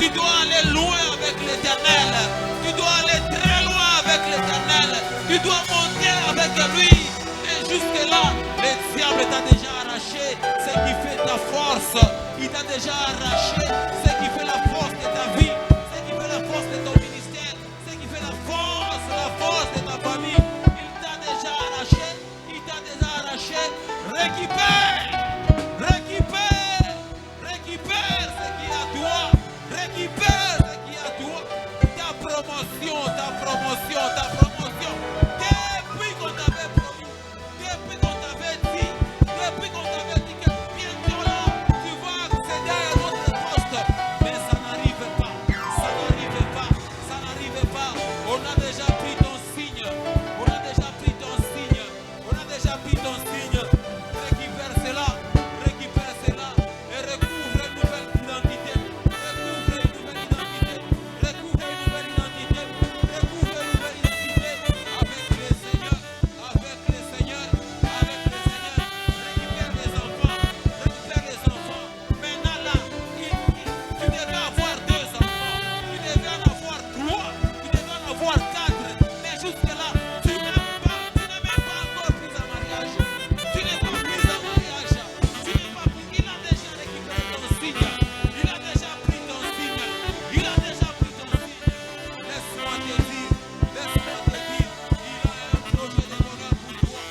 Tu dois aller loin avec l'Éternel. Tu dois aller très loin avec l'Éternel. Tu dois monter avec lui. Et jusque-là, le diable t'a déjà arraché ce qui fait ta force. Il t'a déjà arraché ce qui fait la force de ta vie, ce qui fait la force de ton ministère, ce qui fait la force de ta famille. Il t'a déjà arraché. Il t'a déjà arraché. Récupère. Récupère. Récupère ce qui est à toi. Récupère ce qui est à toi. Ta promotion, ta promotion, ta promotion. Depuis qu'on t'avait promis, depuis qu'on t'avait dit, depuis qu'on t'avait dit que bientôt là, tu vas accéder à un autre poste. Mais ça n'arrive pas, ça n'arrive pas, ça n'arrive pas. On a déjà pris ton signe, on a déjà pris ton signe, on a déjà pris ton signe. Récupère cela et recouvre une nouvelle identité. Recouvre une nouvelle identité. Recouvre une nouvelle identité. Recouvre une nouvelle identité avec le Seigneur, avec le Seigneur, avec le Seigneur. Récupère les enfants, récupère les enfants. Maintenant là, tu devais avoir 2 enfants, tu devais en avoir 3, tu devais en avoir 4. Mais jusque là, tu n'es même pas encore pris en mariage. Tu n'es pas pris en mariage. Tu n'es pas pris. Il a déjà récupéré ton signe. Il a déjà pris ton signe. Il a déjà pris ton signe. Laisse-moi te dire, il a un projet de bonheur pour toi.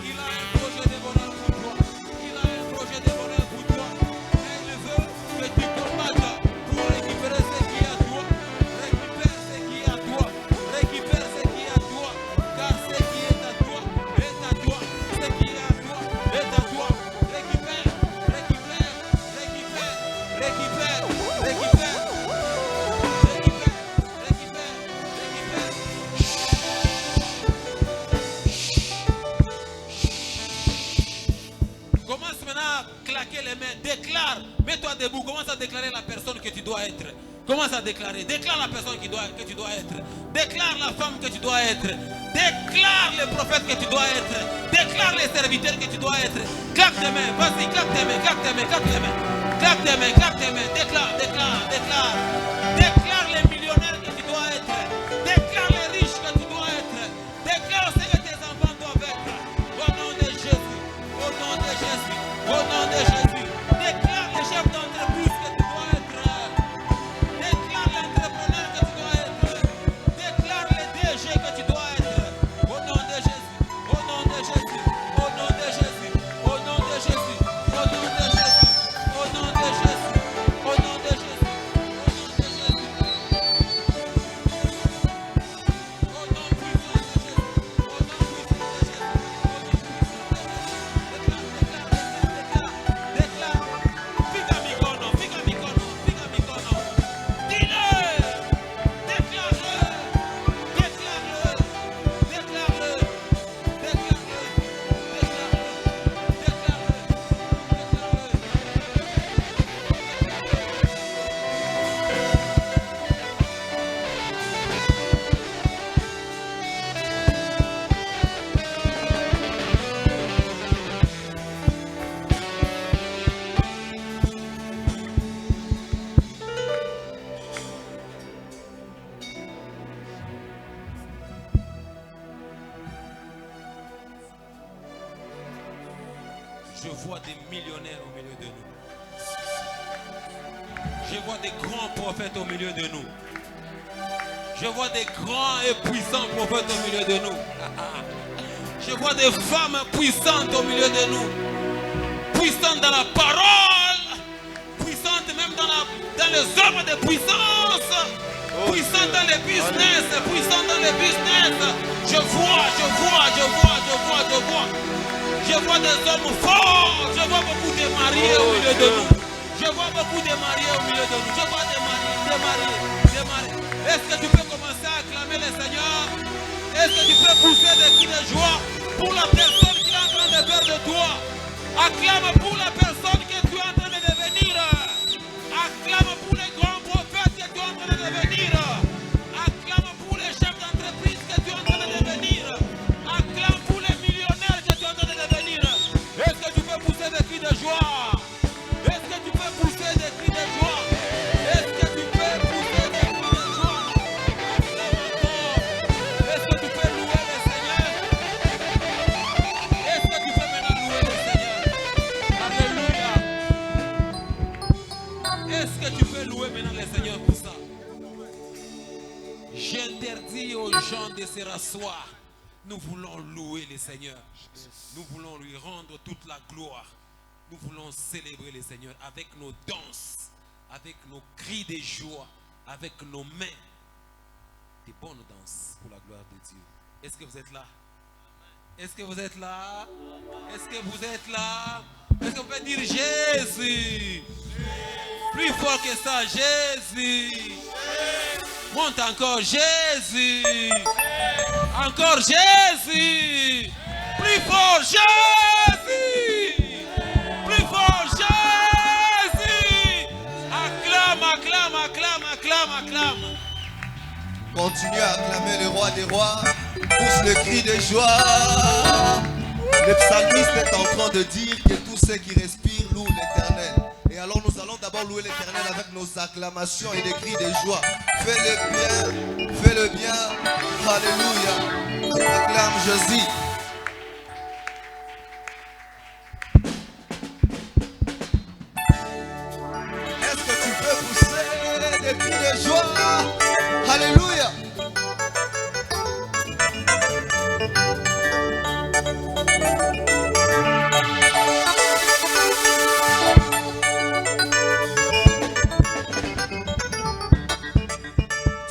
Il a un projet de bonheur pour toi. Il a un projet de bonheur pour toi. Mais il veut que tu combattes pour récupérer ce qui est à toi. Récupère ce qui est à toi. Récupère ce qui est à toi. Car ce qui est à toi est à toi. Ce qui est à toi est à toi. Récupère, récupère, récupère, récupère, récupère, récupère, récupère, Commence maintenant à claquer les mains. Déclare. Mets-toi debout. Commence à déclarer la personne que tu dois être. Commence à déclarer. Déclare la personne que tu dois être. Déclare la femme que tu dois être. Déclare le prophète que tu dois être. Déclare les serviteurs que tu dois être. Claque tes mains. Vas-y, claque tes mains. Claque tes mains. Claque tes mains. Claque tes mains. Claque tes mains. Déclare, déclare, déclare. Déclare les millionnaires que tu dois être. Déclare les riches que tu dois être. Déclare ce que tes enfants doivent être. Au nom de Jésus. Au nom de Jésus. Au nom de Jésus. Déclare les chefs d'entreprise que tu dois être. Déclare l'entrepreneur que tu dois être. Déclare les DG que tu dois être. Au nom de Jésus. Au nom de Jésus. Au nom de Jésus. Au nom de Jésus. Au nom de Jésus. Au nom de Jésus. Au nom de Jésus. Au nom de Jésus. Au nom puissant de Jésus. Au nom puissant de Jésus. Au nom puissant de Jésus. Déclare. Fica Mikono. Dis-le. Déclare-le. Déclare-le. Déclare-le. Déclare-le. Je vois des millionnaires au milieu de nous. Je vois des grands prophètes au milieu de nous. Je vois des grands et puissants prophètes au milieu de nous. Je vois des femmes puissantes au milieu de nous. Puissantes dans la parole. Puissantes même dans les œuvres de puissance. Puissantes dans les business. Puissantes dans les business. Je vois. Je vois des hommes forts. Je vois beaucoup de mariés au milieu de nous. Je vois beaucoup de mariés au milieu de nous. Je vois des mariés. Est-ce que tu peux commencer à acclamer le Seigneur? Est-ce que tu peux pousser des cris de joie pour la personne qui est en train de faire de toi? Acclame pour la personne que tu es en train de devenir. Acclame pour les grands prophètes que tu es en train de devenir. Acclame pour les chefs d'entreprise que tu es en train de devenir. Acclame pour les millionnaires que tu es en train de devenir. Est-ce que tu peux pousser des cris de joie? Est-ce que tu peux pousser des cris de joie? Est-ce que tu peux s'asseoir. Nous voulons louer le Seigneur. Nous voulons lui rendre toute la gloire. Nous voulons célébrer le Seigneur avec nos danses, avec nos cris de joie, avec nos mains. Des bonnes danses pour la gloire de Dieu. Est-ce que vous êtes là? Est-ce que vous êtes là? Est-ce que vous êtes là? Est-ce que vous pouvez dire Jésus? Plus fort que ça, Jésus. Monte encore, Jésus. Encore Jésus. Plus fort, Jésus. Plus fort, Jésus. Acclame, acclame, acclame, acclame, acclame. Continue à acclamer le roi des rois. Pousse le cri de joie. Le psalmiste est en train de dire que tous ceux qui respirent louent l'Éternel. Et alors nous allons d'abord louer l'Éternel avec nos acclamations et des cris de joie. Fais-le bien, fais-le bien. Alléluia. Acclame Jésus. Est-ce que tu peux pousser des cris de joie? Alléluia.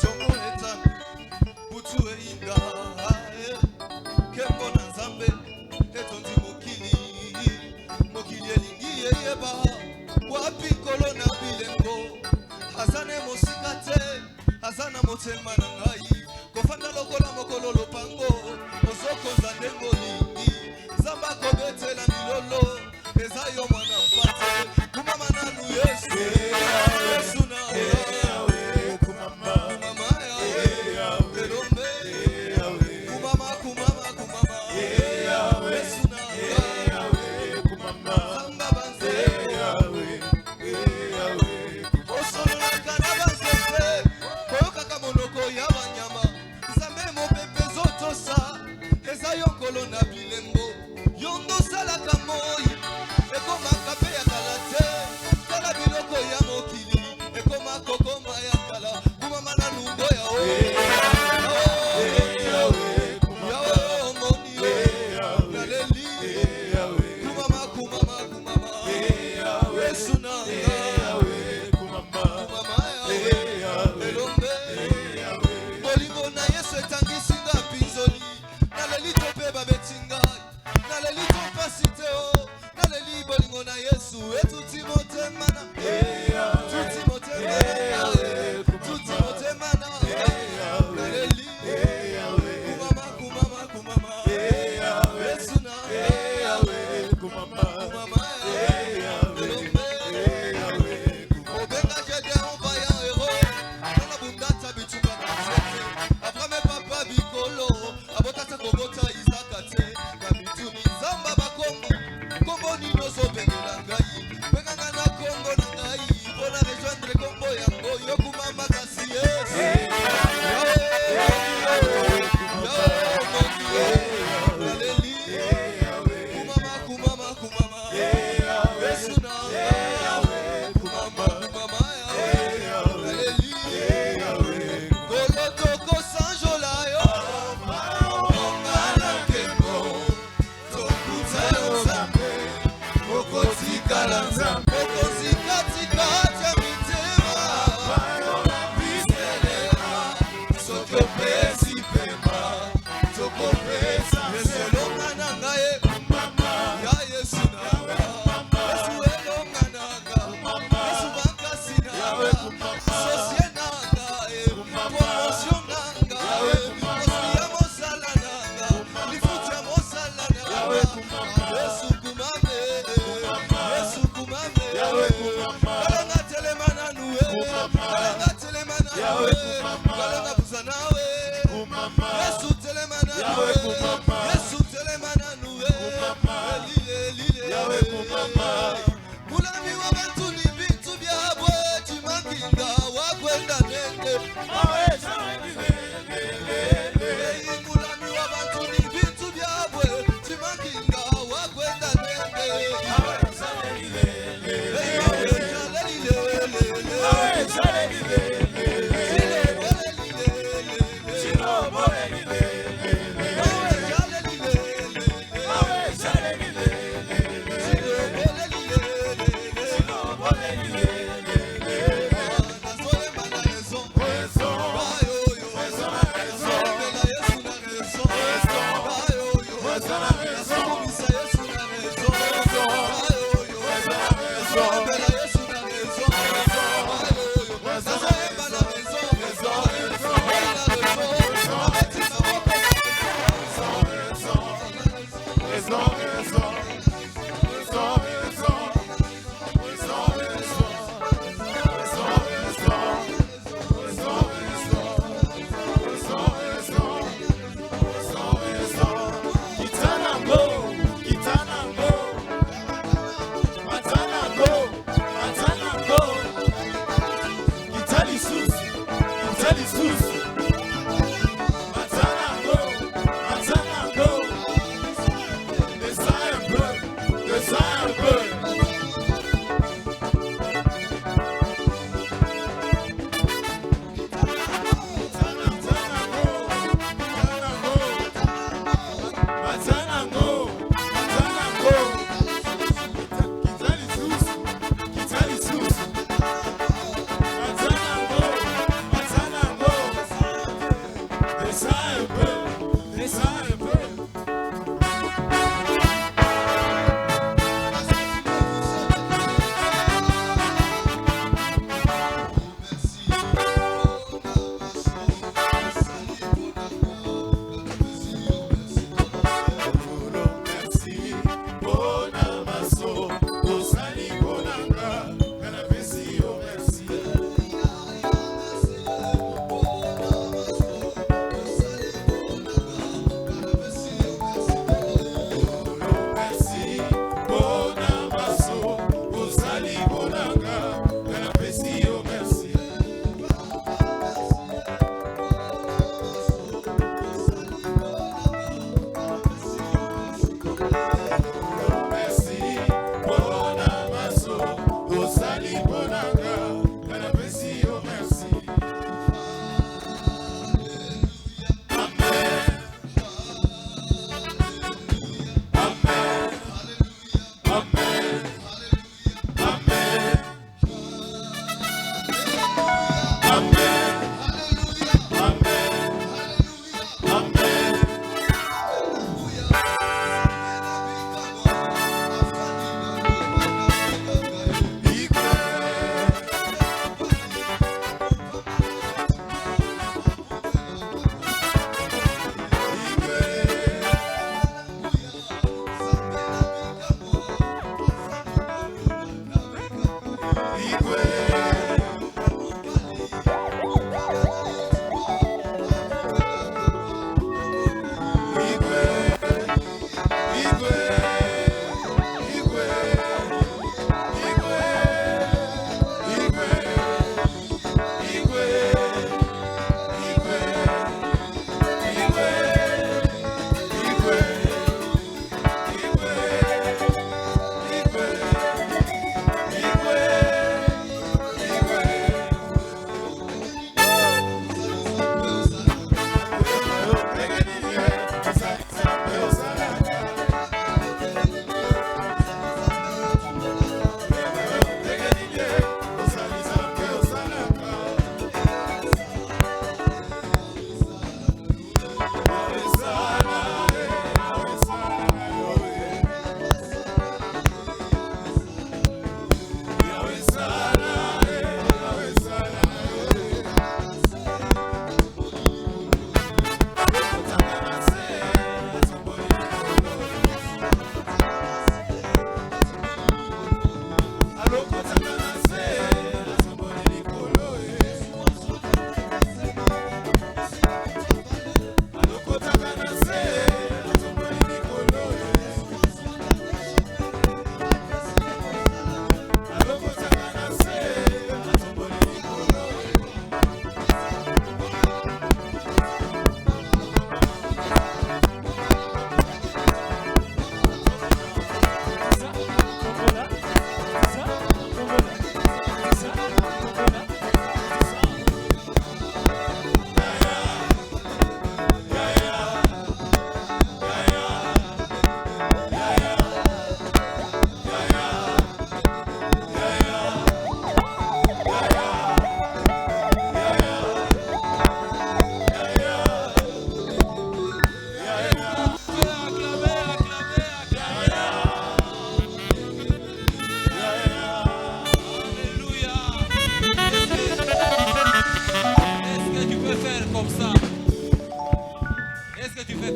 Tongo eta, butu einga, kembo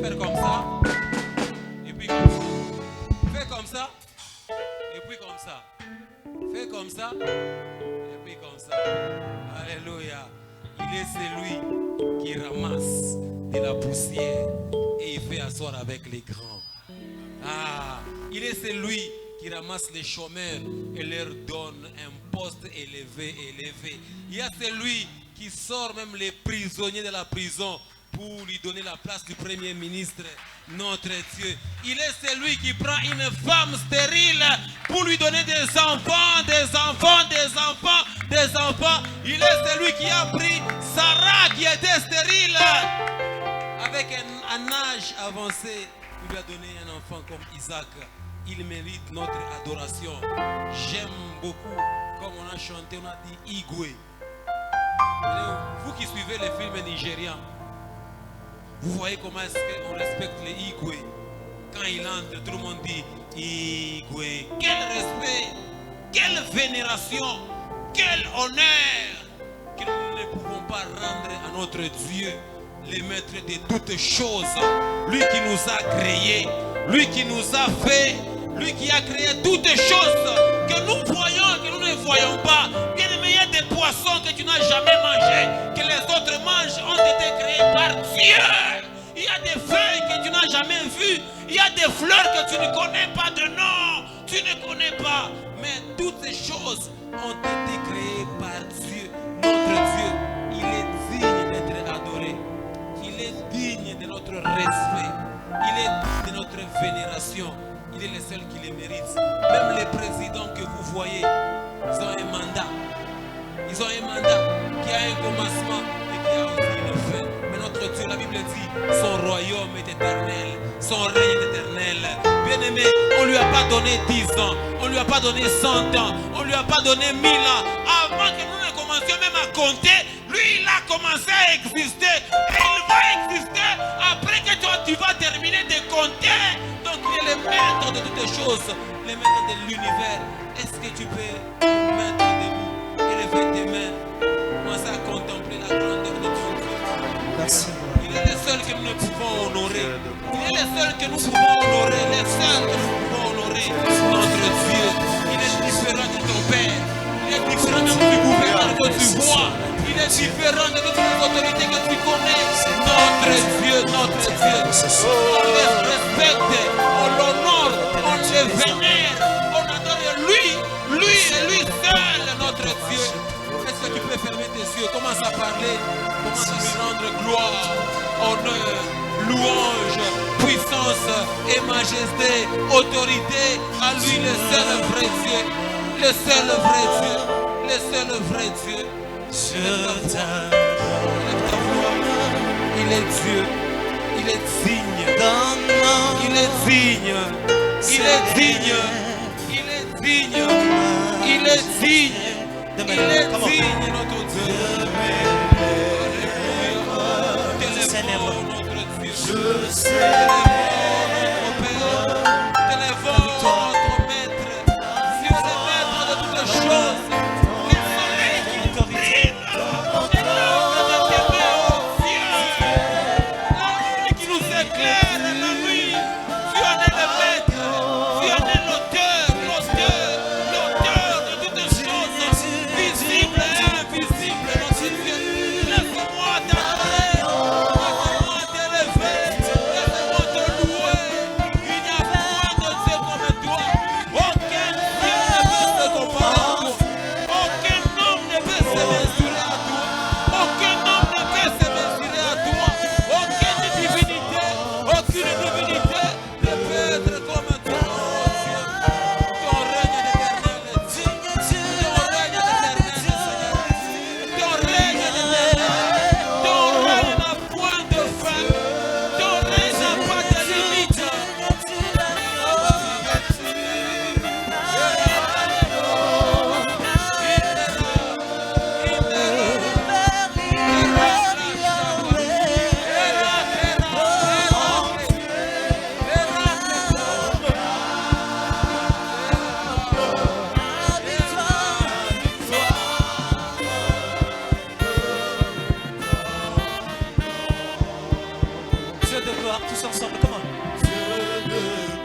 faire comme ça. Et puis comme ça. Fais comme ça. Et puis comme ça. Fais comme ça. Et puis comme ça. Alléluia. Il est celui qui ramasse de la poussière et il fait asseoir avec les grands. Ah, il est celui qui ramasse les chômeurs et leur donne un poste élevé. Il y a celui qui sort même les prisonniers de la prison pour lui donner la place du premier ministre, notre Dieu. Il est celui qui prend une femme stérile pour lui donner des enfants. Il est celui qui a pris Sarah qui était stérile. Avec un âge avancé, il lui a donné un enfant comme Isaac. Il mérite notre adoration. J'aime beaucoup, comme on a chanté, on a dit Igwe. Vous qui suivez les films nigérians, vous voyez comment est-ce qu'on respecte les Igwe. Quand il entre, tout le monde dit Igwe. Quel respect, quelle vénération, quel honneur que nous ne pouvons pas rendre à notre Dieu, le maître de toutes choses. Lui qui nous a créés, lui qui nous a fait, lui qui a créé toutes choses que nous voyons, que nous ne voyons pas. Bien aimé, il y a des poissons que tu n'as jamais mangés, que les autres mangent, ont été créés par Dieu. Il y a des feuilles que tu n'as jamais vues. Il y a des fleurs que tu ne connais pas de nom. Tu ne connais pas. Mais toutes ces choses ont été créées par Dieu. Notre Dieu, il est digne d'être adoré. Il est digne de notre respect. Il est digne de notre vénération. Il est le seul qui les mérite. Même les présidents que vous voyez, ils ont un mandat. Ils ont un mandat qui a un commencement et qui a aussi une fin. Mais notre Dieu, la Bible dit, son royaume est éternel, son règne est éternel. Bien aimé, on ne lui a pas donné 10 ans, on ne lui a pas donné 100 ans, on ne lui a pas donné 1000 ans. Avant que nous ne commencions même à compter, lui il a commencé à exister et il va exister après que toi tu vas terminer de compter. Donc il est le maître de toutes les choses, le maître de l'univers. Est-ce que tu peux mettre debout, élever tes mains, commencer à contempler la grandeur de ton Dieu? Merci. Il est le seul que nous ne pouvons honorer. Il est le seul que nous pouvons honorer, le seul que nous pouvons honorer. Notre Dieu, il est différent de ton Père. Il est différent de tout gouverneur que tu vois. Il est différent de toutes les autorités que tu connais. Notre Dieu, on le respecte, on l'honore, on le vénère, on adore lui et lui seul, notre Dieu. Est-ce que tu peux fermer tes yeux? Commence à parler, commence à lui rendre gloire, honneur, louange, puissance et majesté, autorité à lui, le seul vrai Dieu, le seul vrai Dieu, le seul vrai Dieu. Je t'adore. Il est Dieu, il est digne, il est digne, il est digne, il est digne, il est digne, il est digne, notre Dieu. T'élèvons notre Dieu, t'élèvons notre Maître, Dieu est maître de toutes les choses. Le soleil qui brille, qui nous éclaire la nuit. Tu en es le maître, tu en es l'auteur de toutes les choses, visibles et invisibles, notre Dieu. Laisse-moi t'adorer, laisse-moi t'élever, laisse-moi te louer. t'adore. Comment?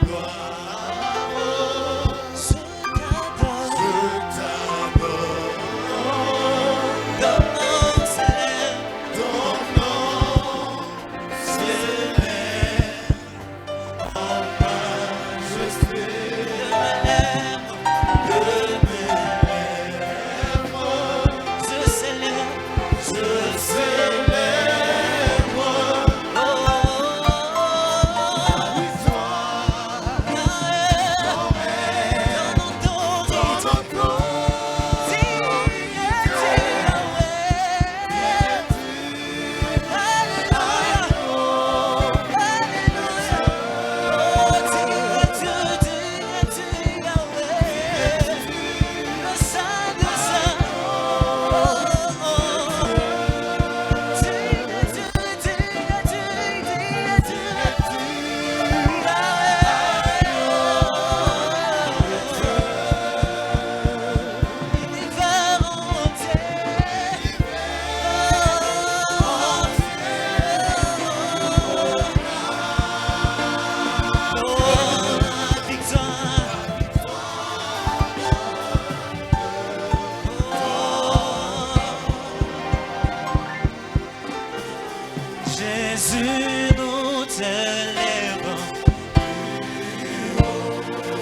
Jésus, nous t'élèvons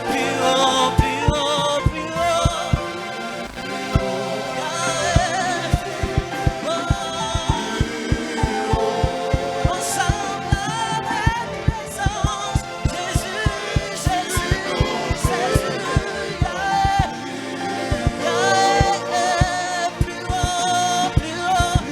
plus haut, plus haut, plus haut. Ensemble avec les anges, Jésus, Jésus, Jésus, plus haut, plus haut.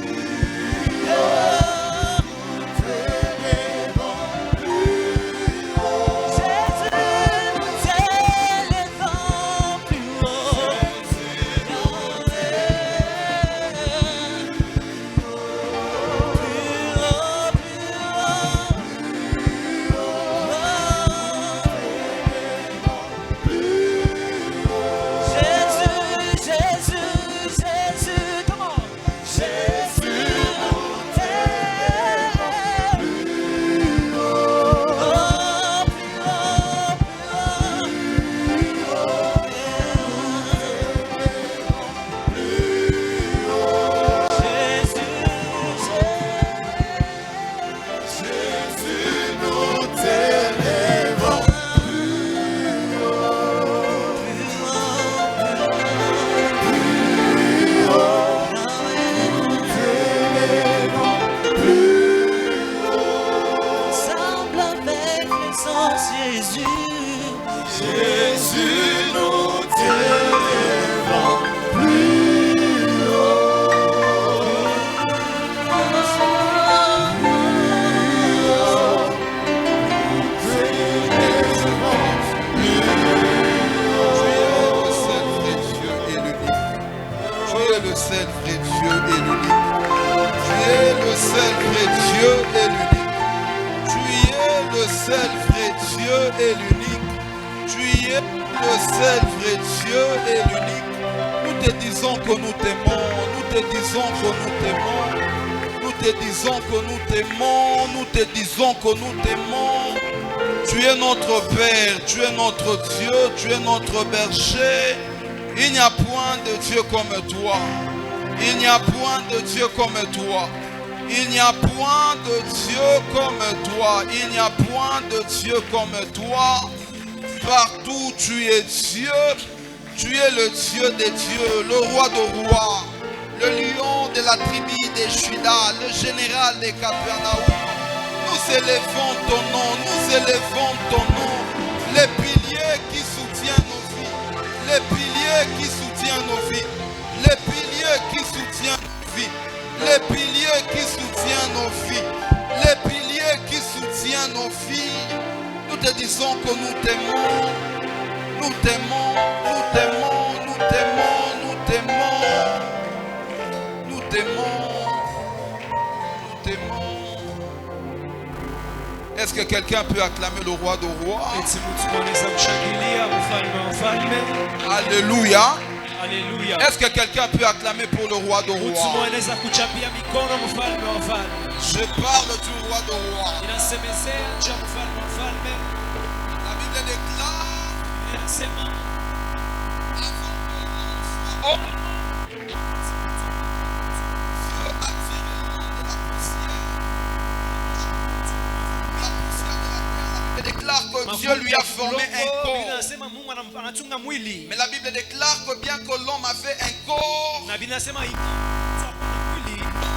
Jésus, nous t'élèvons plus Tu es le seul vrai Dieu et l'unique. Tu es le seul vrai Dieu et l'unique. Tu es le seul vrai Dieu et l'unique. Tu es le seul vrai Dieu et l'unique. Nous te disons que nous t'aimons. Nous te disons que nous t'aimons. Nous te disons que nous t'aimons. Nous te disons que nous t'aimons. Tu es notre Père. Tu es notre Dieu. Tu es notre berger. Il n'y a point de Dieu comme toi. Il n'y a point de Dieu comme toi. Il n'y a point de Dieu comme toi. Il n'y a point de Dieu comme toi. Partout tu es Dieu. Tu es le Dieu des dieux, le roi de rois, le lion de la tribu des Juda, le général des Capernaum. Nous élevons ton nom, nous élevons ton nom. Les piliers qui soutiennent nos vies. Les piliers qui soutiennent nos vies. Les piliers qui soutiennent nos vies. Les piliers qui soutiennent nos vies. Les piliers qui soutiennent nos filles. Nous te disons que nous t'aimons. Nous t'aimons. Nous t'aimons. Nous t'aimons. Nous t'aimons. Nous t'aimons. Nous t'aimons. Est-ce que quelqu'un peut acclamer le roi de rois? Alléluia. Haleluya. Est-ce que quelqu'un peut acclamer pour le roi de Mtu rois? anaweza kuchapia mikono mfalme wa wafalme. Je parle du roi de rois. Inasemezea juu ya mfalme wa wafalme. La Bible déclare Inasema avant que l'on soit homme, Dieu a tiré l'homme de la poussière. La poussière de la terre. La Bible déclare que Dieu lui a formé un corps. Inasema Mungu anatunga mwili. Mais la Bible déclare que bien que l'homme avait un corps, Na Biblia inasema mwili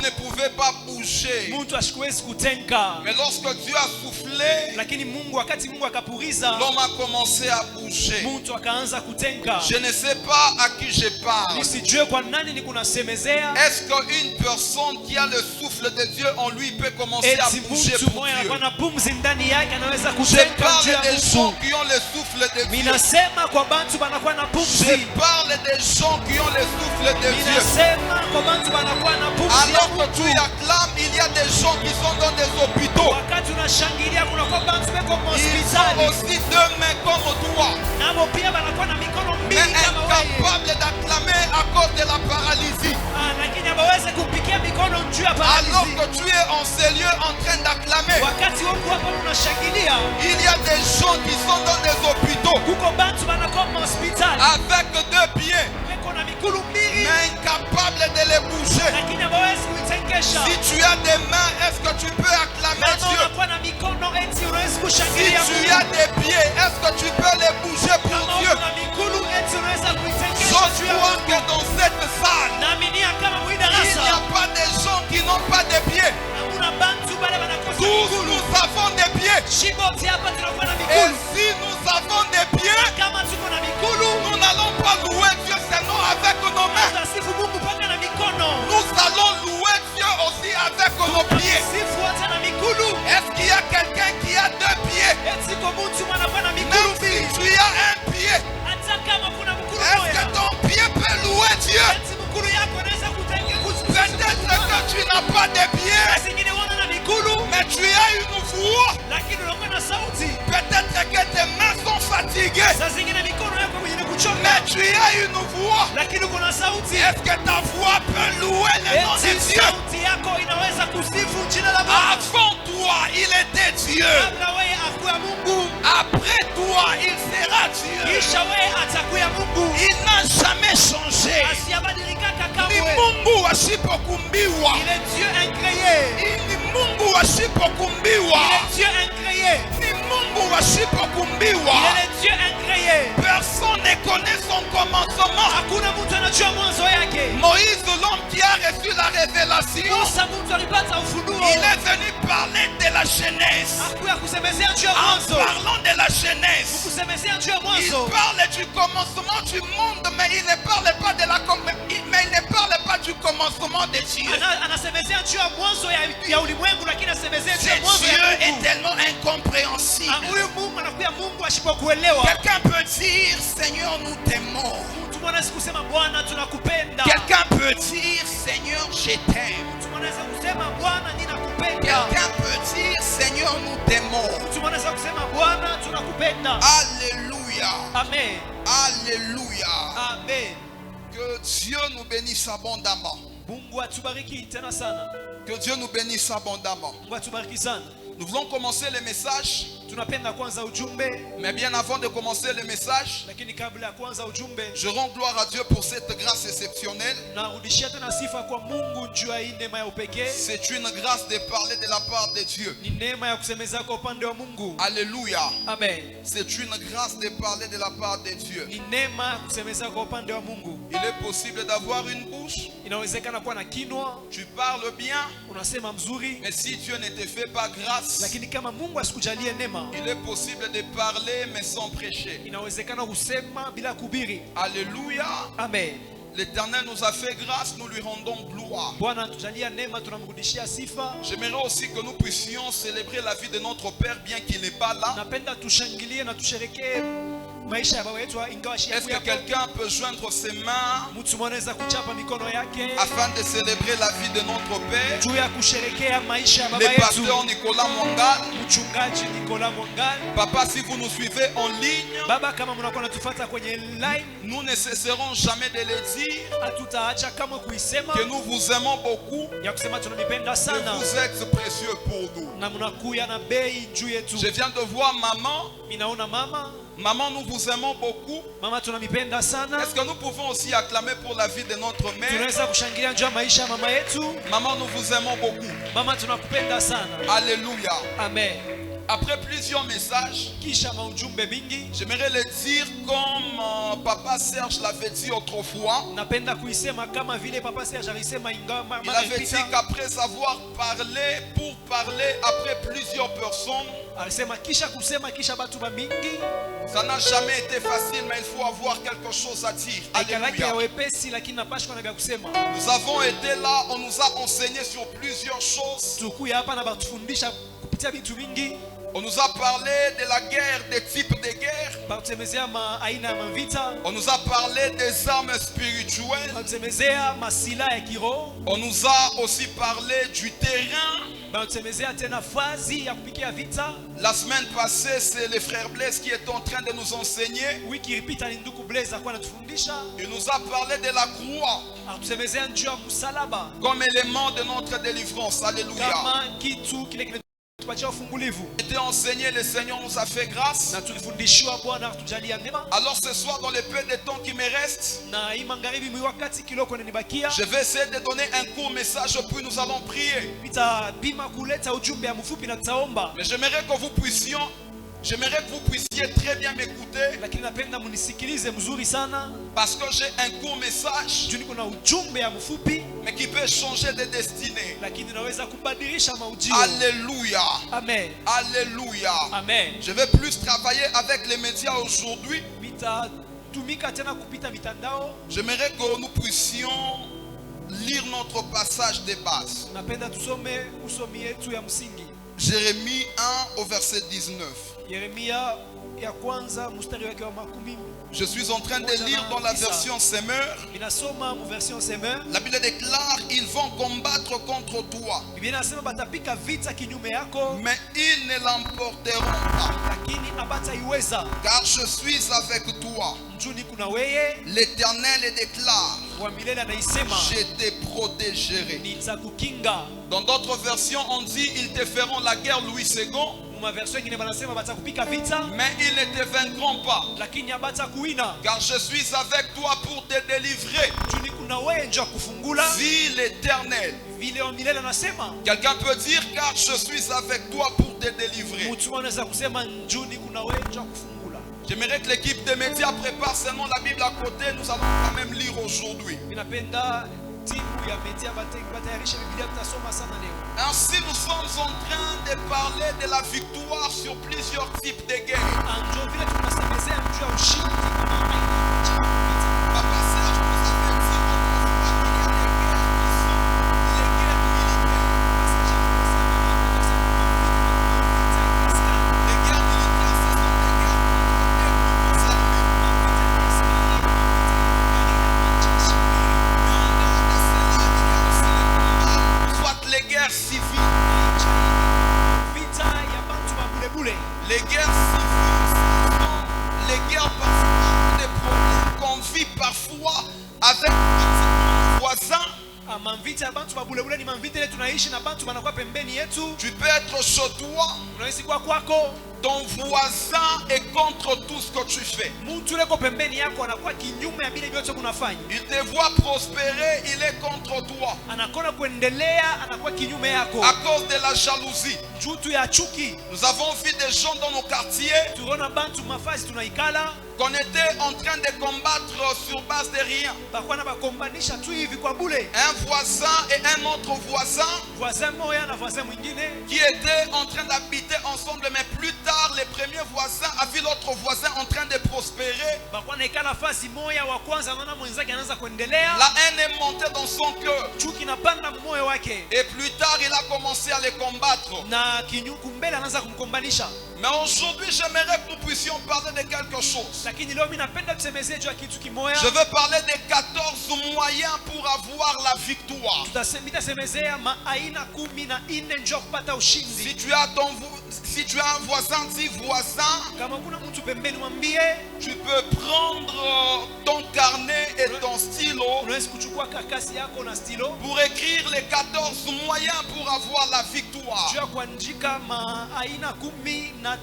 il ne pouvait pas bouger. mtu asikuwezi kutenka. Mais lorsque Dieu a soufflé, Lakini Mungu wakati Mungu akapuriza, l'homme a commencé à bouger. mtu akaanza kutenka. Je ne sais pas à qui je parle. Nisijue kwa nani ni kunasemezea. Est-ce qu'une personne qui a le souffle de Dieu en lui peut commencer à Eti bouger mtu pour mmoja Dieu? anakuwa na pumzi ndani yake anaweza Je kutenka parle juu ya des gens Mungu. qui ont le souffle de Dieu. Minasema kwa bantu banakuwa na Je pumzi. parle des gens qui ont le souffle de Dieu. Minasema kwa bantu banakuwa na pumzi ya Alors que tu Mungu. acclames, il y a des gens qui sont dans des hôpitaux. Wakati unashangilia kuna kwa bantu beko kwa Ils ont hospitali. aussi deux mains comme toi, Nabo pia banakuwa na mikono mais mbili kama wewe. incapables d'acclamer à cause de la paralysie. Lakini hawawezi kupikia mikono juu ya Alors paralisi. que tu es en ces lieux en train d'acclamer, Wakati wako hapa unashangilia, il y a des gens qui sont dans des hôpitaux kuko bantu banakuwa kwa hospitali. avec deux pieds, Beko na mikono mbili, mais incapables de les bouger. lakini hawawezi kuitengesha. Si tu as des mains, est-ce que tu peux acclamer Kama Dieu? unakuwa na mikono eti unaweza Si kushangilia tu Mungu. as des pieds, est-ce que tu peux les bouger pour Kama Dieu? una mikono eti unaweza kuitengesha Je juu ya crois Mungu. que dans cette salle, Naaminia kama il n'y mwidarasa a pas de gens qui n'ont pas de pieds. hakuna bantu bale banakosa Tous migulu. nous avons des pieds. Shingo hapa tunakuwa na Et migulu. si nous avons des pieds, Kama tuko na migulu, nous n'allons pas louer Dieu seulement avec nos mains. tutasifu Mungu mpaka na mikono. Nous allons louer Dieu aussi avec nos pieds. Sifu hata na migulu. Est-ce qu'il y a quelqu'un qui a deux pieds? Eti kwa mtu mwanakuwa na migulu Même mbili. si tu as un pied, Hata kama kuna mgulu est-ce moja. que ton pied peut louer Dieu? Eti mgulu yako inaweza kutenge Peut-être que tu n'as pas de pieds, zingine wana na migulu, mais tu as une voix. lakini unakuwa na sauti. Peut-être que tes mains sont fatiguées, Saa zingine mikono yako yenye kuchoka, mais tu as une voix. lakini uko na sauti. Est-ce que ta voix peut louer le nom de Eti Dieu? sauti yako inaweza kusifu jina la Bwana. Avant toi, il était Dieu. Kabla wewe akuya Mungu, Après toi, il sera Dieu. kisha wewe atakuya Mungu. Il n'a jamais changé. Asiyabadilikaka Ni kamwe. Mungu asipokumbiwa. Il est Dieu incréé. Ni Mungu Il asipokumbiwa. est Dieu incréé. Ni Mungu Il asipokumbiwa. est Dieu incréé. Personne ne connaît son commencement. Hakuna mtu anajua mwanzo yake. Moïse, l'homme qui a reçu la révélation, Musa mtu alipata ufunuo. il est venu parler de la Genèse. Hakuya kusemezea juu ya En mwanzo. parlant de la Genèse, Kusemezea juu ya il mwanzo. parle du commencement du monde, mais il ne parle pas de la mais il ne parle pas du commencement de Dieu. Anasemezea juu ya mwanzo ya ulimwengu, lakini anasemezea juu ya Ce mwanzo Dieu ya est Mungu. tellement incompréhensible. Huyu Mungu anakuya Mungu asipokuelewa. Quelqu'un peut dire, Seigneur, nous t'aimons. Mtu mwanaweza kusema Bwana tunakupenda. Quelqu'un peut dire, Seigneur, je t'aime. Mtu mwanaweza kusema Bwana ninakupenda. Quelqu'un peut dire, Seigneur, nous t'aimons. Mtu mwanaweza kusema Bwana tunakupenda. Alléluia. Amen. Alléluia. Amen. Que Dieu nous bénisse abondamment. Mungu atubariki tena sana. Que Dieu nous bénisse abondamment. Mungu atubariki sana. Nous voulons commencer le message, Tunapenda kwanza ujumbe, mais bien avant de commencer le message, lakini kabla ya kwanza ujumbe, je rends gloire à Dieu pour cette grâce exceptionnelle. narudishia tena sifa kwa Mungu juu ya hii neema ya upekee. C'est une grâce de parler de la part de Dieu. Ni neema ya kusemeza kwa upande wa Mungu. Alléluia. Amen. C'est une grâce de parler de la part de Dieu. Ni neema ya kusemeza kwa upande wa Mungu. Il est possible d'avoir une bouche, Inawezekana kuwa na kinwa, tu parles bien, unasema mzuri, mais si Dieu ne te fait pas grâce, lakini kama Mungu asikujalie neema, il est possible de parler mais sans prêcher. inawezekana kusema bila kuhubiri. Alléluia. Amen. L'Éternel nous a fait grâce, nous lui rendons gloire. Bwana tujalia neema, tunamrudishia sifa. J'aimerais aussi que nous puissions célébrer la vie de notre Père, bien qu'il n'est pas là. Napenda tushangilie na tusherekee maisha ya baba yetu ingawa shia Est-ce que quelqu'un peut joindre ses mains mtu mwanaweza kuchapa mikono yake afin de célébrer la vie de notre Père, juu ya kusherekea maisha ya baba le yetu pasteur Nicolas Mongal? mchungaji Nicolas Mongal? Papa, si vous nous suivez en ligne, Baba, kama mnakuwa natufuata kwenye line, nous ne cesserons jamais de le dire hatutaacha kama kuisema que nous vous aimons beaucoup, ya kusema tunanipenda que sana vous êtes précieux pour nous. na mnakuya na bei juu yetu. Je viens de voir maman. Ninaona mama, Maman, nous vous aimons beaucoup. mama tunanipenda sana. Est-ce que nous pouvons aussi acclamer pour la vie de notre mère? Tunaweza kushangilia juu ya maisha ya mama yetu. Maman, nous vous aimons beaucoup. Mama tunakupenda sana. Alléluia. Amen. Après plusieurs messages, Kisha maujumbe mingi, j'aimerais le dire comme Papa Serge l'avait dit autrefois. napenda kuisema kama vile papa Serge alisema ingawa Il mara avait dit ilipita. qu'après avoir parlé, pour parler après plusieurs personnes, Alisema kisha kusema kisha batu ba mingi, ça n'a jamais été facile, mais il faut avoir quelque chose à dire. ikalaki ya Alléluia. wepesi lakini napashwa kwa naga kusema. Nous avons été là, on nous a enseigné sur plusieurs choses. Tukuya hapa na batufundisha kupitia vitu vingi. On nous a parlé de la guerre, des types de guerre. Batusemezea aina ya mavita, On nous a parlé des armes spirituelles. batusemezea masila ya kiroho, On nous a aussi parlé du terrain. batusemezea tena fazi ya kupikia vita. La semaine passée, c'est le frère Blaise qui est en train de nous enseigner. Wiki ilipita ni ndugu Blaise kwa anatufundisha, Il nous a parlé de la croix atusemezea njoo ya msalaba comme élément de notre délivrance. Alléluia. kama kitu kile kinatupatia ufungulivu. Été enseigné, le Seigneur nous a fait grâce. Na tulifundishwa Bwana atujalia neema. Alors ce soir, dans le peu de temps qui me reste, Na hii magharibi mwi wakati kiloko nanibakia, je vais essayer de donner un court message, puis nous allons prier. nitapima kuleta ujumbe ya mfupi na tutaomba. Mais j'aimerais que vous puissiez très bien m'écouter, Lakini napenda munisikilize mzuri sana, parce que j'ai un court message, juu niko na ujumbe ya mfupi mais qui peut changer de destinée. lakini naweza kubadilisha maujio. Alléluia. Amen. Alléluia. Amen. Je vais plus travailler avec les médias aujourd'hui. Tumika tena kupita mitandao. J'aimerais que nous puissions lire notre passage de base. Napenda tusome usomi yetu ya msingi. Jérémie 1 au verset 19. Yeremia ya kwanza mstari wake wa makumi. Je suis en train de lire dans la version Semeur. Inasoma mu version Semeur. La Bible déclare, ils vont combattre contre toi, Biblia inasema batapika vita kinyume yako, mais ils ne l'emporteront pas, lakini abata car je suis avec toi. Mjuni kuna weye, L'Éternel déclare, wa milele anaisema, je te protégerai. nitakukinga. Dans d'autres versions, on dit, ils te feront la guerre, Louis II, Mu version nyingine banasema batakupika vita, mais ils ne te vaincront pas, lakini abata kuina. car je suis avec toi pour te délivrer. Mjuni kuna weye njo kufungula. Dit l'Éternel. Vile wa milele anasema. Quelqu'un peut dire, car je suis avec toi pour te délivrer. Mtu anaweza kusema njuni kuna weye njo kufungula. J'aimerais que l'équipe des médias prépare seulement la Bible à côté. Nous allons quand même lire aujourd'hui. Ninapenda timu ya media batayarisha Biblia, tutasoma sana leo. Ainsi, nous sommes en train de parler de la victoire sur plusieurs types de guerres. Anjo vile tunasemezea njoo ya ushindi kama aina ya vita. Papa Serge nous avait dit les guerres militaires. Les guerres militaires, ce sont des guerres contre des groupes armés. Soit les guerres civiles. Vita ya bantu ba bule. Les guerres civiles sont les guerres parce des problèmes qu'on vit parfois avec nos voisins. Mavita ya bantu ba bule ni mavita ile tunaishi na bantu banakuwa pembeni yetu. Tu peux être chez toi, Unaishi kwa kwako, ton voisin est contre tout ce que tu fais. mtu leko pembeni yako anakuwa kinyume ya vile vyote unafanya. Il te voit prospérer, il est contre toi. Anakona kuendelea, anakuwa kinyume yako. À cause de la jalousie. Juu tu ya chuki. Nous avons vu des gens dans nos quartiers Tuona bantu mafazi tunaikala, qu'on était en train de combattre sur base de rien. bakwa na bakombanisha tu hivi kwa bule. Un voisin et un autre voisin Voisin moya na voisin mwingine qui étaient en train d'habiter ensemble, mais plus tard, le premier voisin a vu l'autre voisin en train de prospérer. bakwa na ikala fasi moya, wa kwanza anaona mwenzake anaanza kuendelea. La haine est montée dans son cœur. Chuki napanda moyo wake. Et plus tard, il a commencé à les combattre. Na kinyuku mbele anaanza kumkombanisha. Mais aujourd'hui, j'aimerais que nous puissions parler de quelque chose. Lakini leo mimi napenda tusemezee juu ya kitu kimoja. Je veux parler des 14 moyens pour avoir la victoire. Tutasemezea maaina 14 njoo kupata ushindi. Si tu as un voisin, dis voisin. Kama kuna mtu pembeni mwambie. Tu peux prendre ton carnet et ton stylo. Unaweza kuchukua karatasi yako na stylo. Pour écrire les 14 moyens pour avoir la victoire. Juu ya kuandika maaina 14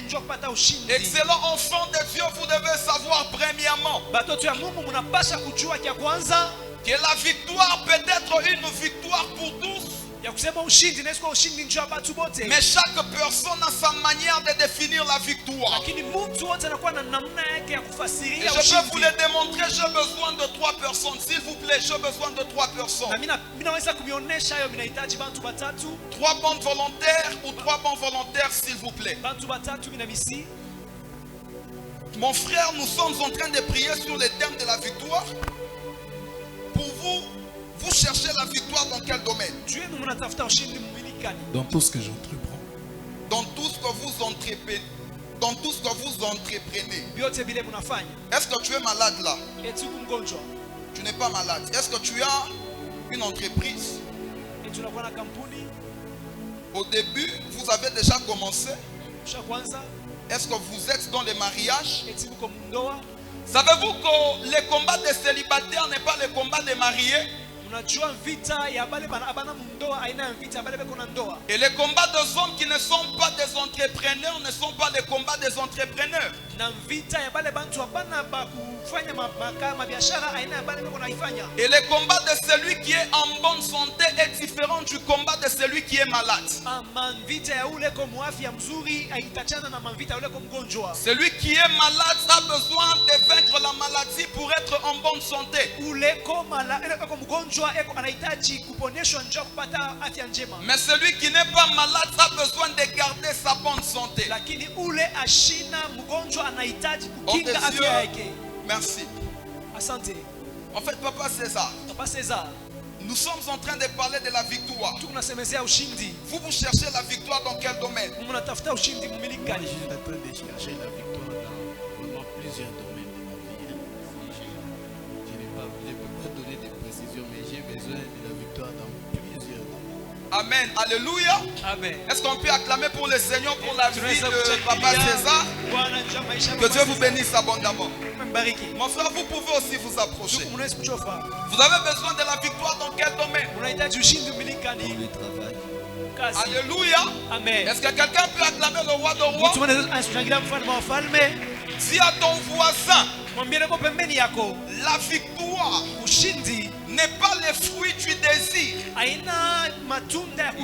njoo kupata ushindi. Excellent enfant de Dieu, vous devez savoir premièrement. Batoto ya Mungu mnapasha kujua kia kwanza. Que la victoire peut être une victoire pour tous. Mais chaque personne a sa manière de définir la victoire. Et je peux vous le démontrer, j'ai besoin de 3 personnes. S'il vous plaît, j'ai besoin de 3 personnes. 3 bons volontaires ou 3 bons volontaires, s'il vous plaît. Mon frère, nous sommes en train de prier sur le thème de la victoire. Pour vous, vous cherchez la victoire dans quel domaine? Dans tout ce que j'entreprends. Dans tout ce que vous entreprenez. Dans tout ce que vous entreprenez. Est-ce que tu es malade là? Tu n'es pas malade. Est-ce que tu as une entreprise? Au début, vous avez déjà commencé. Est-ce que vous êtes dans les mariages? Savez-vous que le combat des célibataires n'est pas le combat des mariés? Et les combats des hommes qui ne sont pas des entrepreneurs ne sont pas les combats des entrepreneurs. Et le combat de celui qui est en bonne santé est différent du combat de celui qui est malade. Celui qui est malade a besoin de vaincre la maladie pour être en bonne santé. Mais celui qui n'est pas malade a besoin de garder sa bonne santé. Oh Dieu, merci. En fait, Papa César, nous sommes en train de parler de la victoire. Vous cherchez la victoire dans quel domaine? Je suis en train de chercher la victoire dans plusieurs domaines de ma vie. Je ne peux pas donner des précisions, mais j'ai besoin de la victoire dans plusieurs domaines. Amen. Alléluia. Amen. Est-ce qu'on peut acclamer pour le Seigneur pour la vie de Papa César? Que Dieu vous bénisse abondamment. Mon frère, vous pouvez aussi vous approcher. Vous avez besoin de la victoire dans quel domaine? Dans le travail. Alléluia. Amen. Est-ce que quelqu'un peut acclamer le roi de rois? Dis à ton voisin, la victoire n'est pas le fruit du désir, mais